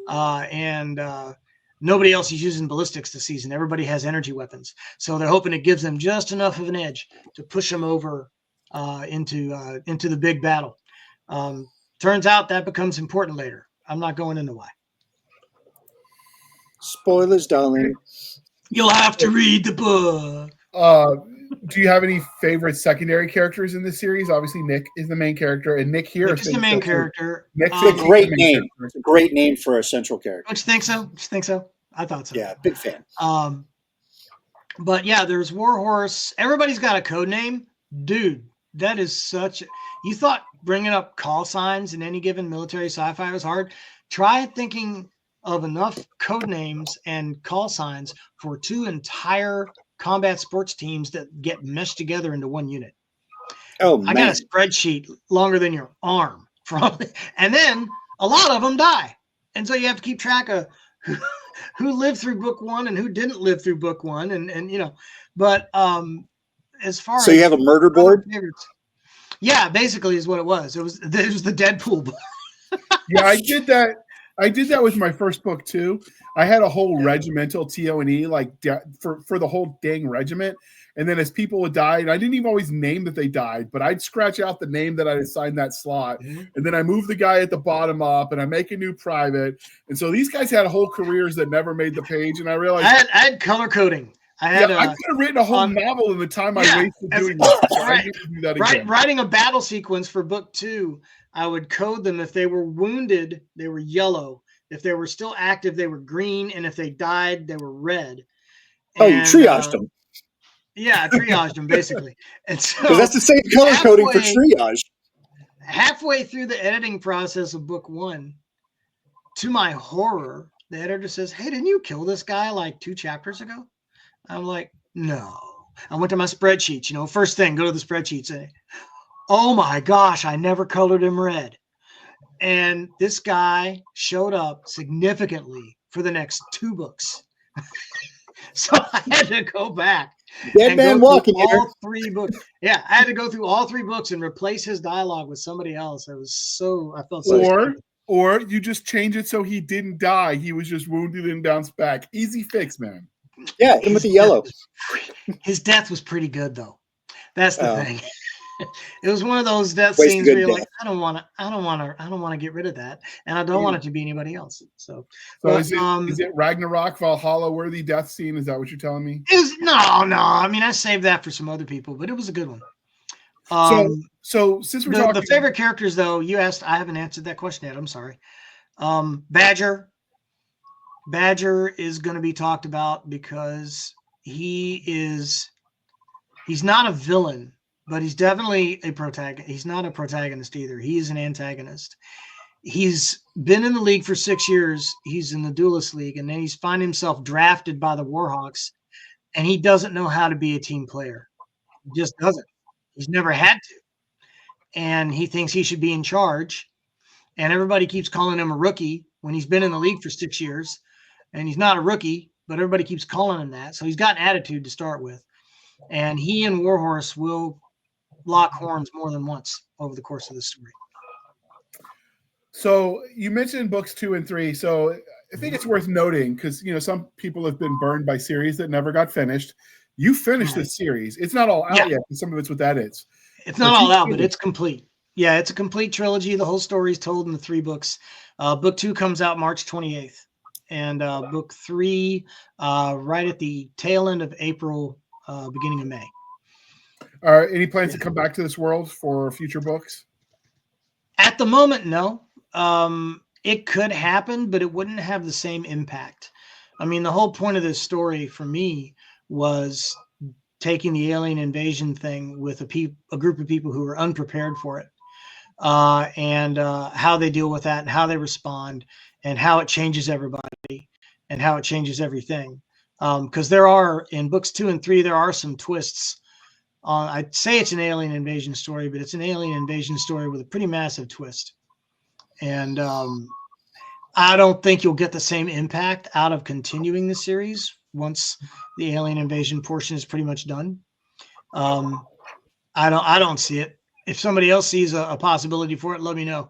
And nobody else is using ballistics this season. Everybody has energy weapons. So they're hoping it gives them just enough of an edge to push them over into the big battle. Turns out that becomes important later. I'm not going into why. Spoilers, darling. You'll have to read the book. do you have any favorite secondary characters in this series? Obviously, Nick is the main character, and Nick here is the main character. Nick's a great name. It's a great name for a central character. Don't you think so? Just think so? I thought so. Yeah, big fan. But yeah, there's Warhorse. Everybody's got a code name. Dude, that is such... You thought bringing up call signs in any given military sci-fi was hard? Try thinking of enough code names and call signs for 2 entire combat sports teams that get meshed together into one unit. Oh, man. I got a spreadsheet longer than your arm. And then a lot of them die. And so you have to keep track of who lived through book 1 and who didn't live through book 1. And you know, but as far as... So you have a murder board? Yeah, basically is what it was. It was the Deadpool book. Yeah, I did that. I did that with my first book too. I had a whole regimental TO&E for the whole dang regiment. And then as people would die, and I didn't even always name that they died, but I'd scratch out the name that I'd assigned that slot. Mm-hmm. And then I move the guy at the bottom up and I make a new private. And so these guys had whole careers that never made the page. And I realized I had color coding. I could have written a whole novel in the time I wasted doing this. So I need to do that again. Writing a battle sequence for book 2, I would code them. If they were wounded, they were yellow. If they were still active, they were green. And if they died, they were red. Oh, you triaged them. Yeah, I triaged them basically. And so that's the same color coding for triage. Halfway through the editing process of book 1, to my horror, the editor says, "Hey, didn't you kill this guy like 2 chapters ago?" I'm like, "No." I went to my spreadsheets, first thing, go to the spreadsheet, say, "Oh my gosh, I never colored him red." And this guy showed up significantly for the next 2 books. So I had to go back. Dead man walking here. All 3 books. Yeah, I had to go through all 3 books and replace his dialogue with somebody else. I felt so Or you just change it so he didn't die. He was just wounded and bounced back. Easy fix, man. Yeah, him with the yellow. His death was pretty good though. That's the thing. It was one of those death scenes where you're like, I don't want to get rid of that, and I don't want it to be anybody else. So is it Ragnarok Valhalla worthy death scene? Is that what you're telling me? No. I mean, I saved that for some other people, but it was a good one. So since we're talking the favorite characters, though, you asked, I haven't answered that question yet. I'm sorry. Badger is going to be talked about because he's not a villain. But he's definitely a protagonist. He's not a protagonist either. He is an antagonist. He's been in the league for 6 years. He's in the Duelist League, and then he's found himself drafted by the Warhawks, and he doesn't know how to be a team player. He just doesn't. He's never had to. And he thinks he should be in charge, and everybody keeps calling him a rookie when he's been in the league for 6 years, and he's not a rookie, but everybody keeps calling him that. So he's got an attitude to start with. And he and Warhorse will lock horns more than once over the course of the story. So you mentioned books 2 and 3. So I think it's worth noting because some people have been burned by series that never got finished. You finished this series. It's not all out yet. Some of it's with edits. It's not all out, but it's complete. Yeah, it's a complete trilogy. The whole story is told in the 3 books. Book 2 comes out March 28th, and book 3 right at the tail end of April, beginning of May. Any plans to come back to this world for future books? At the moment, no. It could happen, but it wouldn't have the same impact. I mean, the whole point of this story for me was taking the alien invasion thing with a group of people who are unprepared for it, and how they deal with that and how they respond and how it changes everybody and how it changes everything. Because in books 2 and 3, there are some twists. I'd say it's an alien invasion story, but it's an alien invasion story with a pretty massive twist. And I don't think you'll get the same impact out of continuing the series once the alien invasion portion is pretty much done. I don't see it. If somebody else sees a possibility for it, let me know.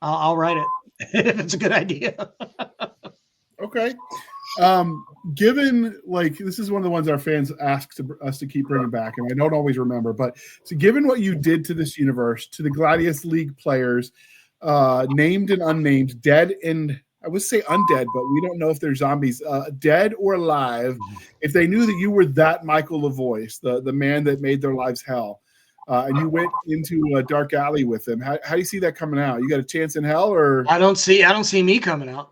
I'll write it if it's a good idea. Okay. Given this is one of the ones our fans ask us to keep bringing back, and I don't always remember, but so given what you did to this universe, to the Gladius League players, named and unnamed, dead and I would say undead, but we don't know if they're zombies, dead or alive. If they knew that you were that Michael LaVoice, the man that made their lives hell, and you went into a dark alley with them, how do you see that coming out? You got a chance in hell, or I don't see me coming out.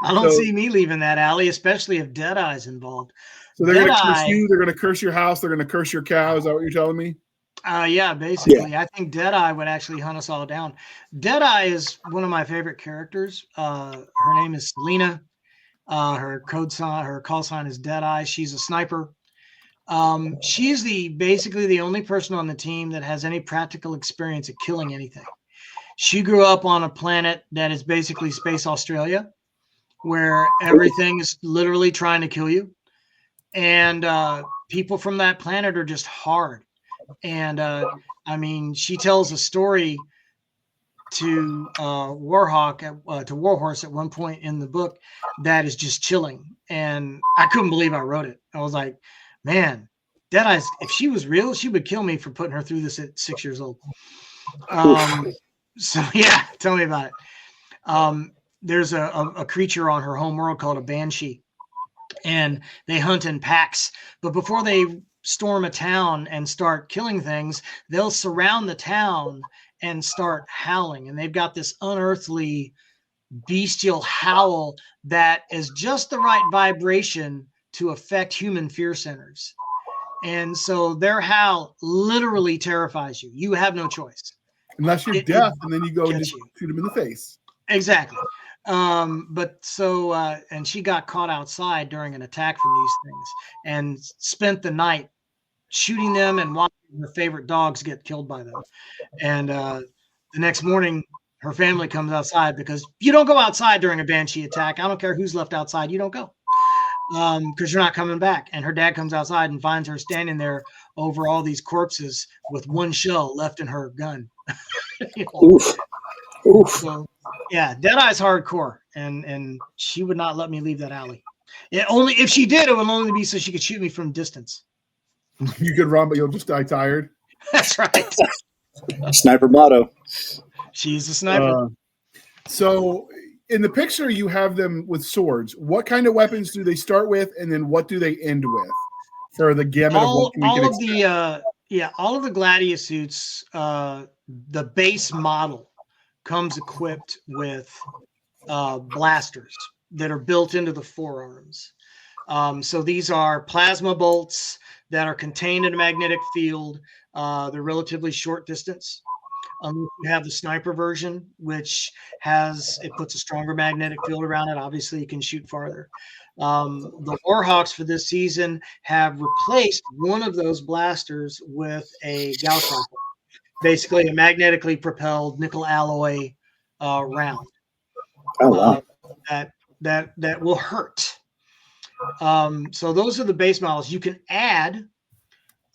I don't see me leaving that alley, especially if Deadeye's involved. So they're going to curse you. They're going to curse your house. They're going to curse your cow. Is that what you're telling me? Yeah, basically. Yeah. I think Deadeye would actually hunt us all down. Deadeye is one of my favorite characters. Her name is Selena. Her call sign is Deadeye. She's a sniper. She's basically the only person on the team that has any practical experience at killing anything. She grew up on a planet that is basically Space Australia, where everything is literally trying to kill you. And people from that planet are just hard. And I mean, she tells a story to Warhorse at one point in the book that is just chilling. And I couldn't believe I wrote it. I was like, man, Deadeye's, if she was real, she would kill me for putting her through this at 6 years old. So yeah, tell me about it. There's a creature on her home world called a banshee, and they hunt in packs. But before they storm a town and start killing things, they'll surround the town and start howling. And they've got this unearthly bestial howl that is just the right vibration to affect human fear centers. And so their howl literally terrifies you. You have no choice. Unless you're deaf, and then you go and just shoot them in the face. Exactly. But so, and she got caught outside during an attack from these things and spent the night shooting them and watching her favorite dogs get killed by them. And the next morning, her family comes outside, because you don't go outside during a banshee attack. I don't care who's left outside. You don't go, because you're not coming back. And her dad comes outside and finds her standing there over all these corpses with one shell left in her gun. You know? Oof. So, yeah, Deadeye's hardcore, and she would not let me leave that alley. Only if she did, it would only be so she could shoot me from distance. You could run, but you'll just die tired. That's right. Sniper motto. She's a sniper. So in the picture, you have them with swords. What kind of weapons do they start with, and then what do they end with? For the gamut of what we can expect. All of the Gladius suits, the base model comes equipped with blasters that are built into the forearms. So these are plasma bolts that are contained in a magnetic field. They're relatively short distance. You have the sniper version, which puts a stronger magnetic field around it. Obviously, you can shoot farther. The Warhawks for this season have replaced one of those blasters with a Gauss rifle, basically a magnetically propelled nickel alloy round. Oh wow! That will hurt. So those are the base models. You can add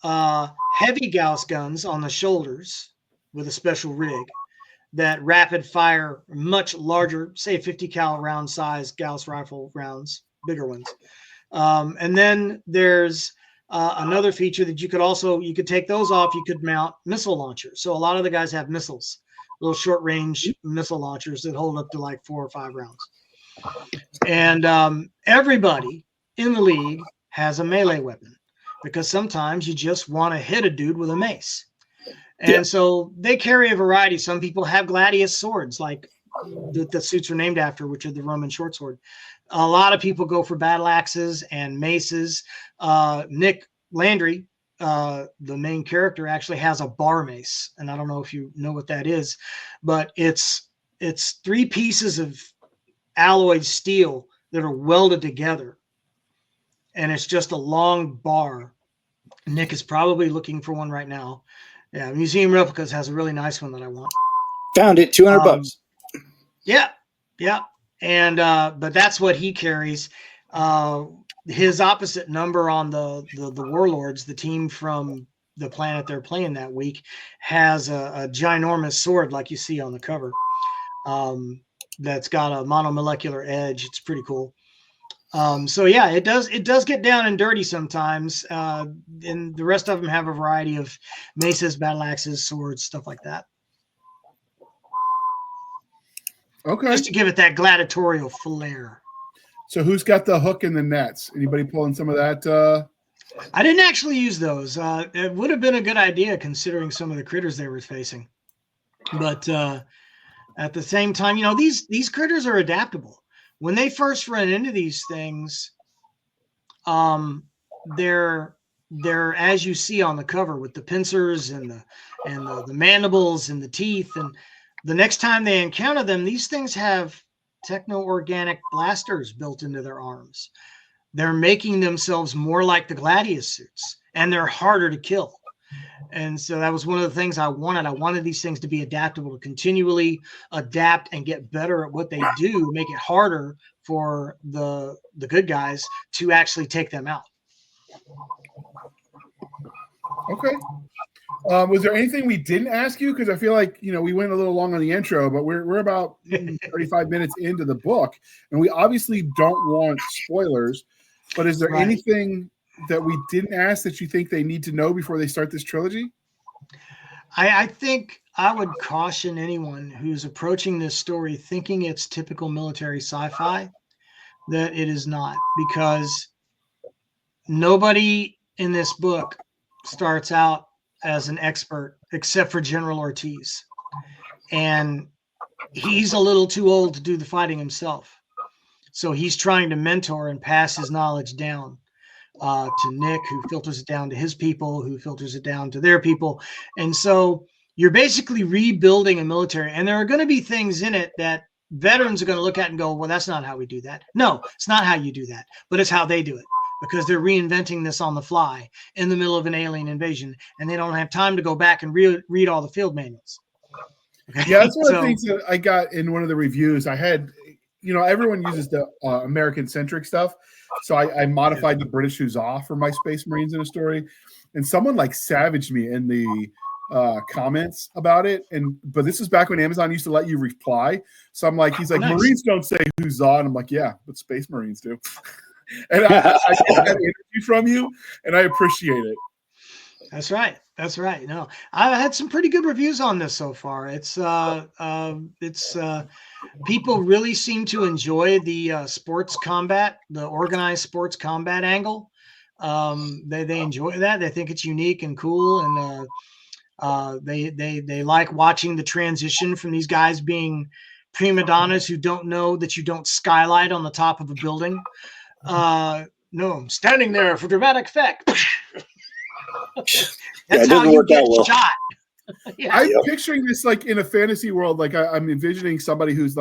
heavy Gauss guns on the shoulders with a special rig that rapid fire much larger, say 50 cal round size Gauss rifle rounds, bigger ones. And then there's another feature that you could take those off. You could mount missile launchers. So a lot of the guys have missiles, little short range missile launchers that hold up to like 4 or 5 rounds. And everybody in the league has a melee weapon, because sometimes you just want to hit a dude with a mace. And so they carry a variety. Some people have Gladius swords, like the suits are named after, which are the Roman short sword. A lot of people go for battle axes and maces. Nick Landry, the main character, actually has a bar mace, and I don't know if you know what that is, but it's 3 pieces of alloyed steel that are welded together, and it's just a long bar. Nick is probably looking for one right now. Yeah, Museum Replicas has a really nice one that I want. Found it, $200. Yeah. And but that's what he carries. His opposite number on the Warlords, the team from the planet they're playing that week, has a ginormous sword like you see on the cover. That's got a monomolecular edge. It's pretty cool. So yeah, it does get down and dirty sometimes. And the rest of them have a variety of maces, battle axes, swords, stuff like that. Okay. Just to give it that gladiatorial flair. So who's got the hook and the nets? Anybody pulling some of that? I didn't actually use those. It would have been a good idea considering some of the critters they were facing. But at the same time, these critters are adaptable. When they first run into these things, they're as you see on the cover with the pincers and the mandibles and the teeth. And the next time they encounter them, these things have techno-organic blasters built into their arms. They're making themselves more like the Gladius suits, and they're harder to kill. And so that was one of the things I wanted. I wanted these things to be adaptable, to continually adapt and get better at what they do, make it harder for the good guys to actually take them out. Okay. Was there anything we didn't ask you? Because I feel like, we went a little long on the intro, but we're about 35 minutes into the book, and we obviously don't want spoilers. But is there anything that we didn't ask that you think they need to know before they start this trilogy? I think I would caution anyone who's approaching this story thinking it's typical military sci-fi that it is not, because nobody in this book starts out as an expert except for General Ortiz. And he's a little too old to do the fighting himself. So he's trying to mentor and pass his knowledge down to Nick, who filters it down to his people, who filters it down to their people. And so you're basically rebuilding a military. And there are going to be things in it that veterans are going to look at and go, well, that's not how we do that. No, it's not how you do that, but it's how they do it, because they're reinventing this on the fly in the middle of an alien invasion, and they don't have time to go back and read all the field manuals. Okay? Yeah, that's one of the things that I got in one of the reviews. I had, everyone uses the American-centric stuff, so I modified the British who's off for my Space Marines in a story, and someone savaged me in the comments about it. But this was back when Amazon used to let you reply. So I'm he's like, nice. Marines don't say who's on. I'm like, yeah, but Space Marines do. And I get that energy from you, and I appreciate it. That's right. That's right. No, I've had some pretty good reviews on this so far. It's people really seem to enjoy the sports combat, the organized sports combat angle. They enjoy that. They think it's unique and cool, and they like watching the transition from these guys being prima donnas who don't know that you don't skylight on the top of a building. No, I'm standing there for dramatic effect. That's how you get shot. Yeah. I'm picturing this in a fantasy world. I'm envisioning somebody who's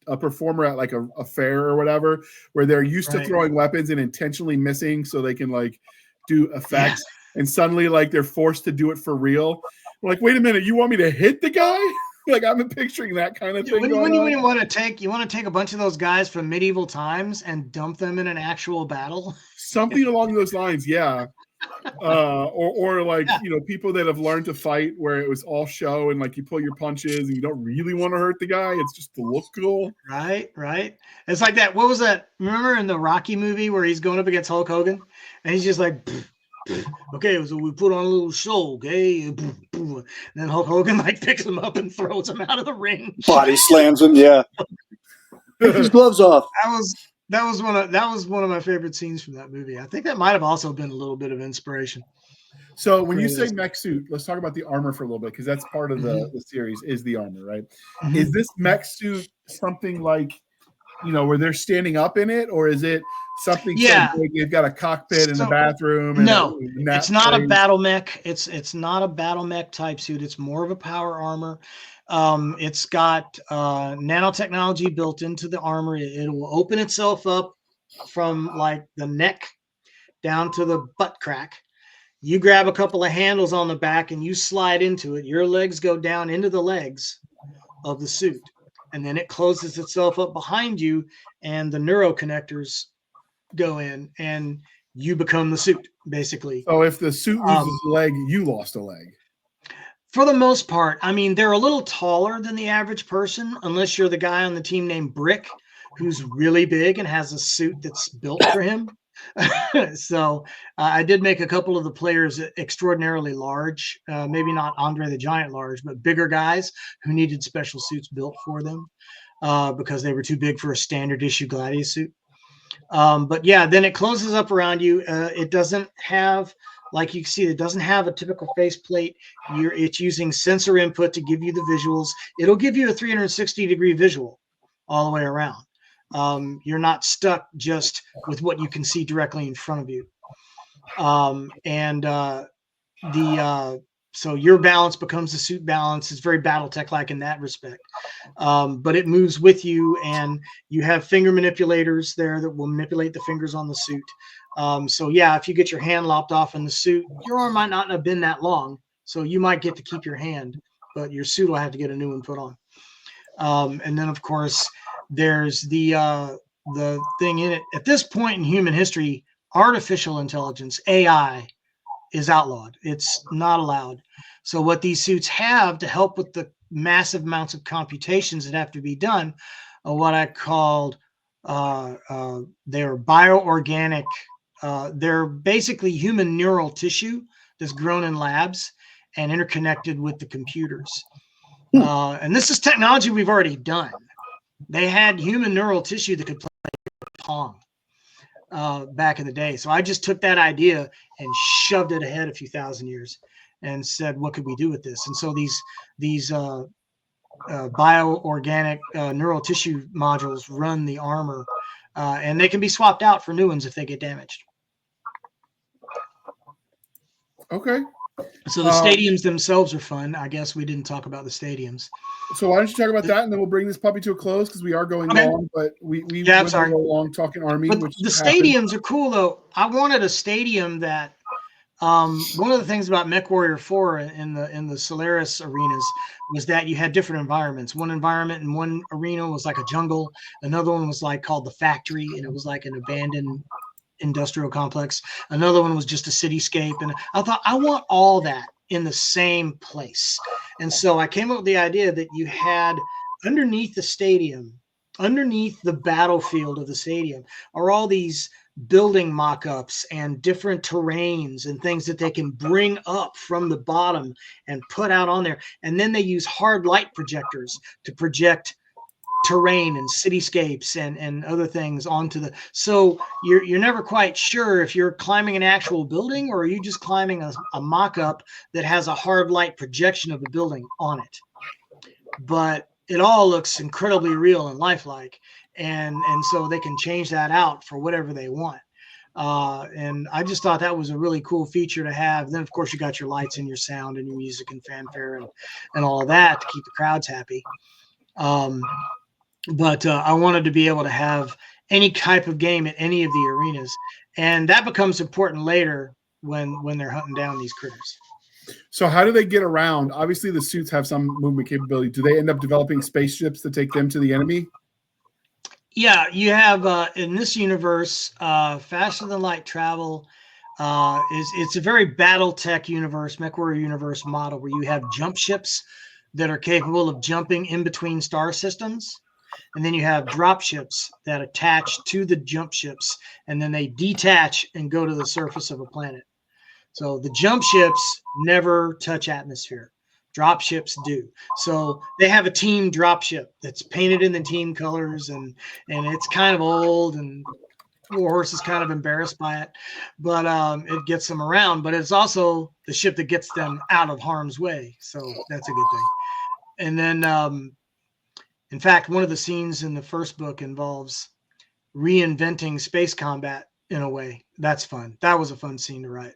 a performer at a fair or whatever, where they're used to throwing weapons and intentionally missing so they can do effects, and suddenly they're forced to do it for real. Wait a minute, you want me to hit the guy? I'm picturing that kind of thing. When you want to take a bunch of those guys from medieval times and dump them in an actual battle. Something along those lines, yeah. Or people that have learned to fight where it was all show and you pull your punches and you don't really want to hurt the guy. It's just to look cool. Right. It's like that. What was that? Remember in the Rocky movie where he's going up against Hulk Hogan and he's just like, okay, so we put on a little show, okay? And then Hulk Hogan picks him up and throws him out of the ring. Body slams him, yeah. Take his gloves off. That was one of my favorite scenes from that movie. I think that might have also been a little bit of inspiration. So when you say mech suit, let's talk about the armor for a little bit, because that's part of the series is the armor, right? Mm-hmm. Is this mech suit something where they're standing up in it, or is it something so big you've got a cockpit in the bathroom? No, it's not a battle mech. It's not a battle mech type suit. It's more of a power armor. It's got nanotechnology built into the armor. It will open itself up from the neck down to the butt crack. You grab a couple of handles on the back and you slide into it. Your legs go down into the legs of the suit, and then it closes itself up behind you, and the neuroconnectors go in, and you become the suit, basically. So if the suit loses a leg, you lost a leg. For the most part. I mean, they're a little taller than the average person, unless you're the guy on the team named Brick, who's really big and has a suit that's built for him. So I did make a couple of the players extraordinarily large, maybe not Andre the Giant large, but bigger guys who needed special suits built for them. because they were too big for a standard issue Gladius suit. But yeah, then it closes up around you. It doesn't have, like you can see, it doesn't have a typical faceplate. It's using sensor input to give you the visuals. It'll give you a 360-degree visual all the way around. You're not stuck just with what you can see directly in front of you. So your balance becomes the suit balance. It's very BattleTech-like in that respect. But it moves with you, and you have finger manipulators there that will manipulate the fingers on the suit. So yeah, if you get your hand lopped off in the suit, your arm might not have been that long, so you might get to keep your hand, but your suit will have to get a new one put on. And then of course there's the thing in it. At this point in human history, artificial intelligence, AI, is outlawed. It's not allowed. So what these suits have to help with the massive amounts of computations that have to be done are what I called they're bioorganic. They're basically human neural tissue that's grown in labs and interconnected with the computers. And this is technology we've already done. They had human neural tissue that could play Pong back in the day. So I just took that idea and shoved it ahead a few thousand years and said, what could we do with this? And so these bioorganic neural tissue modules run the armor, and they can be swapped out for new ones if they get damaged. Okay. So the stadiums themselves are fun. I guess we didn't talk about the stadiums. So why don't you talk about that, and then we'll bring this puppy to a close because we are going long. But we went a little long talking Army. But the stadiums are cool though. I wanted a stadium that. One of the things about MechWarrior 4 in the Solaris arenas was that you had different environments. One environment in one arena was like a jungle. Another one was like called the factory, and it was like an abandoned industrial complex. Another one was just a cityscape. And I thought, I want all that in the same place. And so I came up with the idea that you had underneath the stadium, underneath the battlefield of the stadium, are all these building mock-ups and different terrains and things that they can bring up from the bottom and put out on there. And then they use hard light projectors to project terrain and cityscapes and other things onto the, so you're never quite sure if you're climbing an actual building or are you just climbing a mock-up that has a hard light projection of the building on it. But it all looks incredibly real and lifelike. And so they can change that out for whatever they want. And I just thought that was a really cool feature to have. Then, of course, you got your lights and your sound and your music and fanfare and all of that to keep the crowds happy. But I wanted to be able to have any type of game at any of the arenas. And that becomes important later when they're hunting down these critters. So how do they get around? Obviously, the suits have some movement capability. Do they end up developing spaceships to take them to the enemy? Yeah, you have in this universe, faster than light travel it's a very BattleTech universe, MechWarrior universe model where you have jump ships that are capable of jumping in between star systems, and then you have drop ships that attach to the jump ships, and then they detach and go to the surface of a planet. So the jump ships never touch atmosphere. Drop ships do. So they have a team drop ship that's painted in the team colors, and it's kind of old, and Warhorse is kind of embarrassed by it, but it gets them around. But it's also the ship that gets them out of harm's way. So that's a good thing. And then, in fact, one of the scenes in the first book involves reinventing space combat in a way. That's fun. That was a fun scene to write.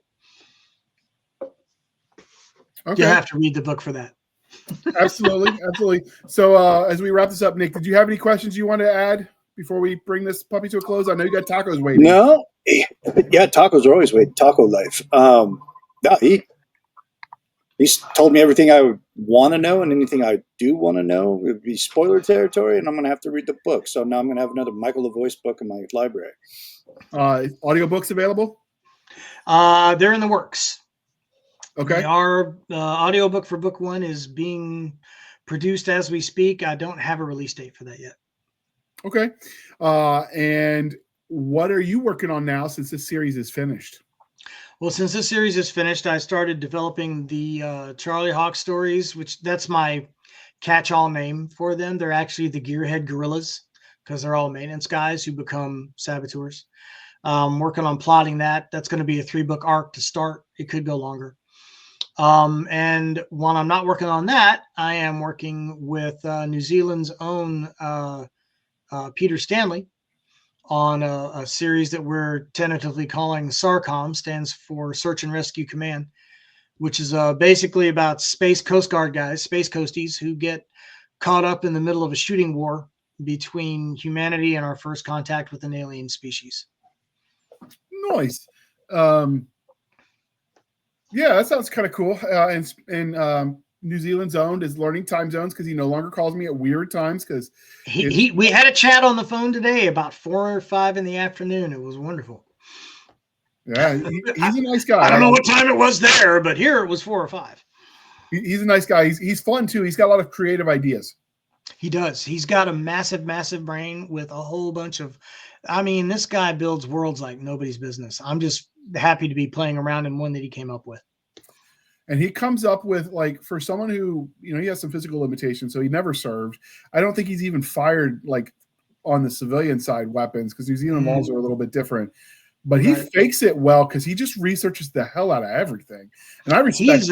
Okay. You have to read the book for that. Absolutely. Absolutely. So as we wrap this up, Nick, did you have any questions you want to add before we bring this puppy to a close? I know you got tacos waiting. No. Yeah, tacos are always waiting. Taco life. No, he's told me everything I would want to know, and anything I do want to know would be spoiler territory, and I'm going to have to read the book. So now I'm going to have another Michael LaVoice book in my library. Audiobooks available? They're in the works. Okay. Our audiobook for book one is being produced as we speak. I don't have a release date for that yet. Okay. And what are you working on now since this series is finished? Well, since this series is finished, I started developing the Charlie Hawk stories, which that's my catch-all name for them. They're actually the Gearhead Gorillas because they're all maintenance guys who become saboteurs. Working on plotting that. That's going to be a 3-book arc to start. It could go longer. And while I'm not working on that, I am working with New Zealand's own Peter Stanley on a series that we're tentatively calling SARCOM, stands for Search and Rescue Command, which is basically about space Coast Guard guys, space coasties, who get caught up in the middle of a shooting war between humanity and our first contact with an alien species. Nice. Yeah, that sounds kind of cool. And New Zealand's owned is learning time zones because he no longer calls me at weird times because we had a chat on the phone today about 4 or 5 in the afternoon. It was wonderful. Yeah, he's a nice guy. I don't know what time it was there, but here it was 4 or 5. He's a nice guy. He's fun too. He's got a lot of creative ideas. He does. He's got a massive brain with a whole bunch of, I mean, this guy builds worlds like nobody's business. I'm just happy to be playing around in one that he came up with. And he comes up with, like, for someone who, you know, he has some physical limitations, so he never served. I don't think he's even fired, like, on the civilian side weapons because New Zealand laws are a little bit different. But he fakes it well because he just researches the hell out of everything. And I respect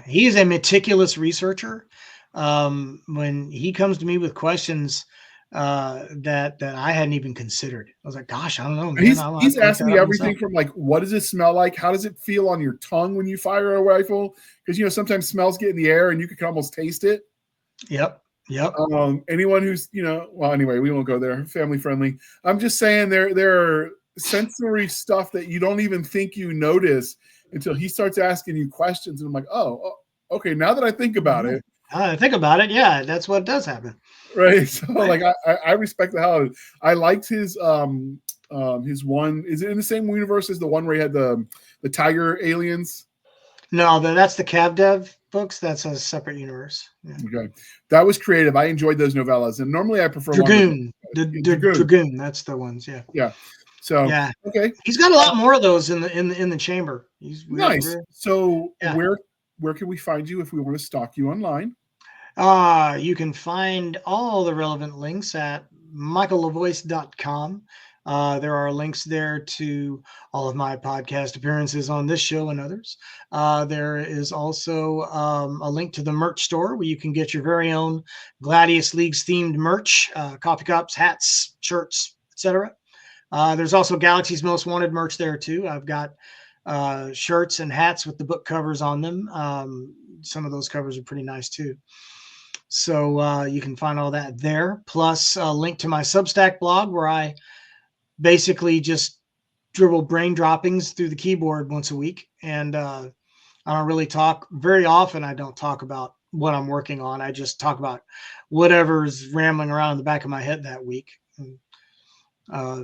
he's a meticulous researcher. When he comes to me with questions that I hadn't even considered, I was like, gosh, I don't know, man. He's asking me everything from, like, what does it smell like? How does it feel on your tongue when you fire a rifle? Because, you know, sometimes smells get in the air and you can almost taste it. Yep. Anyone who's, you know, well, anyway, we won't go there. Family friendly. I'm just saying there are sensory stuff that you don't even think you notice until he starts asking you questions. And I'm like, oh okay. Now that I think about it, yeah, that's what does happen. Right. So, like, I respect the hell. I liked his one. Is it in the same universe as the one where he had the tiger aliens? No, that's the Cav Dev books. That's a separate universe. Yeah. Okay, that was creative. I enjoyed those novellas, and normally I prefer Dragoon. Dragoon. That's the ones. Yeah. Yeah. So yeah. Okay. He's got a lot more of those in the chamber. He's nice. So where can we find you if we want to stalk you online? You can find all the relevant links at michaellavoice.com. There are links there to all of my podcast appearances on this show and others. There is also a link to the merch store where you can get your very own Gladius Leagues themed merch, coffee cups, hats, shirts, etc. There's also Galaxy's Most Wanted merch there too. I've got shirts and hats with the book covers on them. Some of those covers are pretty nice too. So you can find all that there, plus a link to my Substack blog where I basically just dribble brain droppings through the keyboard once a week. And I don't really talk very often. I don't talk about what I'm working on. I just talk about whatever's rambling around in the back of my head that week. And,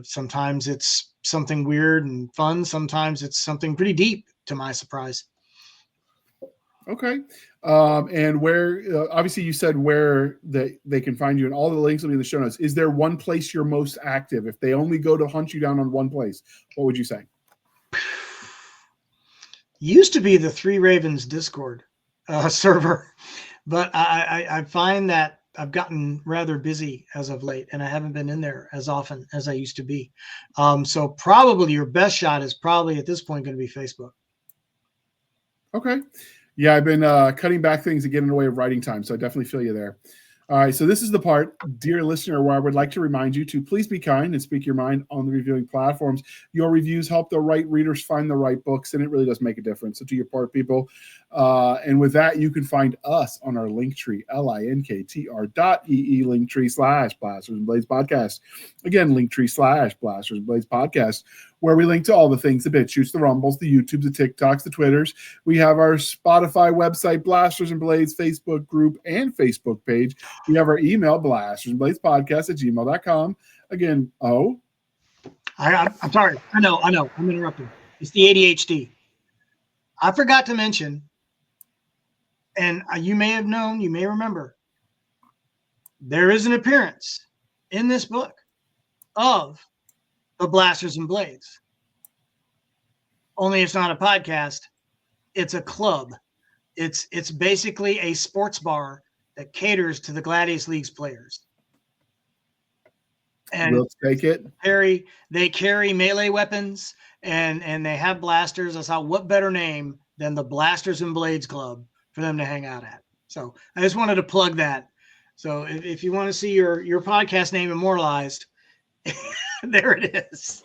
sometimes it's something weird and fun. Sometimes it's something pretty deep, to my surprise. Okay. And where, obviously you said where they can find you, and all the links will be in the show notes. Is there one place you're most active? If they only go to hunt you down on one place, what would you say? Used to be the Three Ravens Discord server, but I find that I've gotten rather busy as of late, and I haven't been in there as often as I used to be. So probably your best shot is probably at this point going to be Facebook. Okay. Yeah, I've been cutting back things and getting in the way of writing time, so I definitely feel you there. All right, so this is the part, dear listener, where I would like to remind you to please be kind and speak your mind on the reviewing platforms. Your reviews help the right readers find the right books, and it really does make a difference. So do your part, people. And with that, you can find us on our Linktree, linktr.ee, Linktree/Blasters and Blades Podcast. Again, Linktree/Blasters and Blades Podcast, where we link to all the things, the BitChutes, the Rumbles, the YouTubes, the TikToks, the Twitters. We have our Spotify website, Blasters and Blades Facebook group and Facebook page. We have our email, blastersandbladespodcast@gmail.com. Again, I'm sorry. I know. I'm interrupting. It's the ADHD. I forgot to mention, and you may have known, you may remember, there is an appearance in this book of the Blasters and Blades only it's not a podcast. It's a club. It's basically a sports bar that caters to the Gladius League's players. And we'll take it. They carry melee weapons and they have blasters. I thought, what better name than the Blasters and Blades Club for them to hang out at? So I just wanted to plug that. So if you want to see your podcast name immortalized, there it is.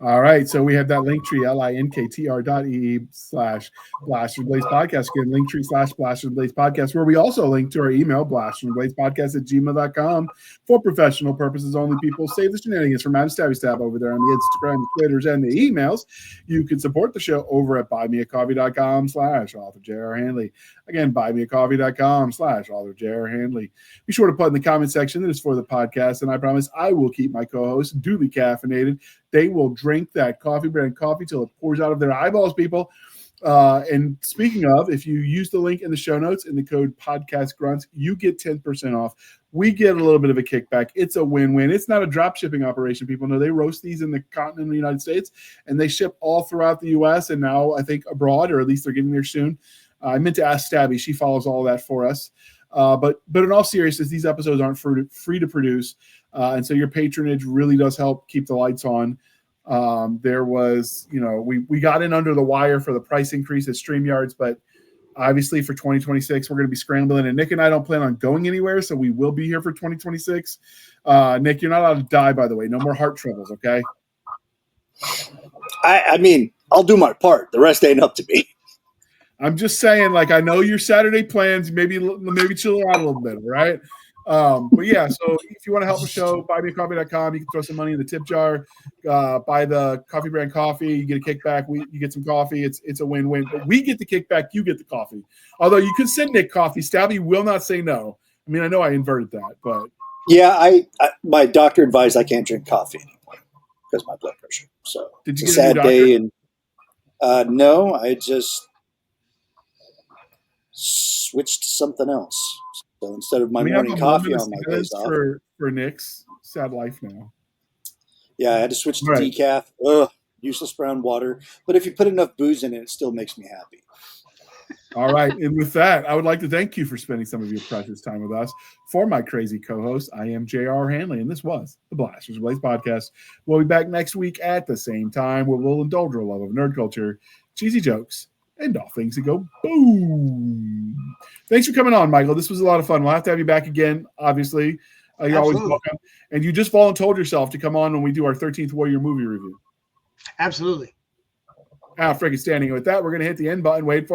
All right, so we have that Linktree, linktr.ee/Blasters Podcast. Again, Linktree/Blasters Podcast, where we also link to our email, blastersandbladespodcast@gmail.com, for professional purposes only. People save the shenanigans from Adam Stabby Stab over there on the Instagram, the Twitters, and the emails. You can support the show over at buymeacoffee.com/author J.R. Handley. Again, buymeacoffee.com/author J.R. Handley. Be sure to put in the comment section that it's for the podcast, and I promise I will keep my co-hosts duly caffeinated. They will drink that coffee brand coffee till it pours out of their eyeballs, people. And speaking of, if you use the link in the show notes and the code podcast grunts, you get 10% off. We get a little bit of a kickback. It's a win-win. It's not a drop shipping operation. People know they roast these in the continent of the United States, and they ship all throughout the U.S. and now I think abroad, or at least they're getting there soon. I meant to ask Stabby. She follows all that for us. But in all seriousness, these episodes aren't free to produce. And so your patronage really does help keep the lights on. There was, we got in under the wire for the price increase at StreamYards, but obviously for 2026, we're going to be scrambling, and Nick and I don't plan on going anywhere. So we will be here for 2026. Nick, you're not allowed to die, by the way. No more heart troubles. Okay. I mean, I'll do my part. The rest ain't up to me. I'm just saying, I know your Saturday plans, maybe chill out a little bit. Right. But yeah, so if you want to help the show, buymeacoffee.com. You can throw some money in the tip jar, buy the coffee brand coffee. You get a kickback. You get some coffee. It's a win-win. But we get the kickback. You get the coffee. Although you could send Nick coffee. Stabby will not say no. I mean, I know I inverted that, but yeah, I my doctor advised I can't drink coffee anymore because of my blood pressure. So did you it's get a sad day. And no, I just switched to something else. So instead of my morning coffee on my days off, for Nick's sad life now. Yeah, I had to switch to decaf. Ugh, useless brown water. But if you put enough booze in it, it still makes me happy. All right. And with that, I would like to thank you for spending some of your precious time with us. For my crazy co-host, I am J.R. Handley, and this was the Blasters Blaze Podcast. We'll be back next week at the same time, where we'll indulge our love of nerd culture, cheesy jokes, and all things that go boom. Thanks for coming on, Michael. This was a lot of fun. We'll have to have you back again, obviously. You're always welcome. And you just volunteered yourself to come on when we do our 13th Warrior movie review. Absolutely. Freaking standing. With that, we're going to hit the end button. Wait for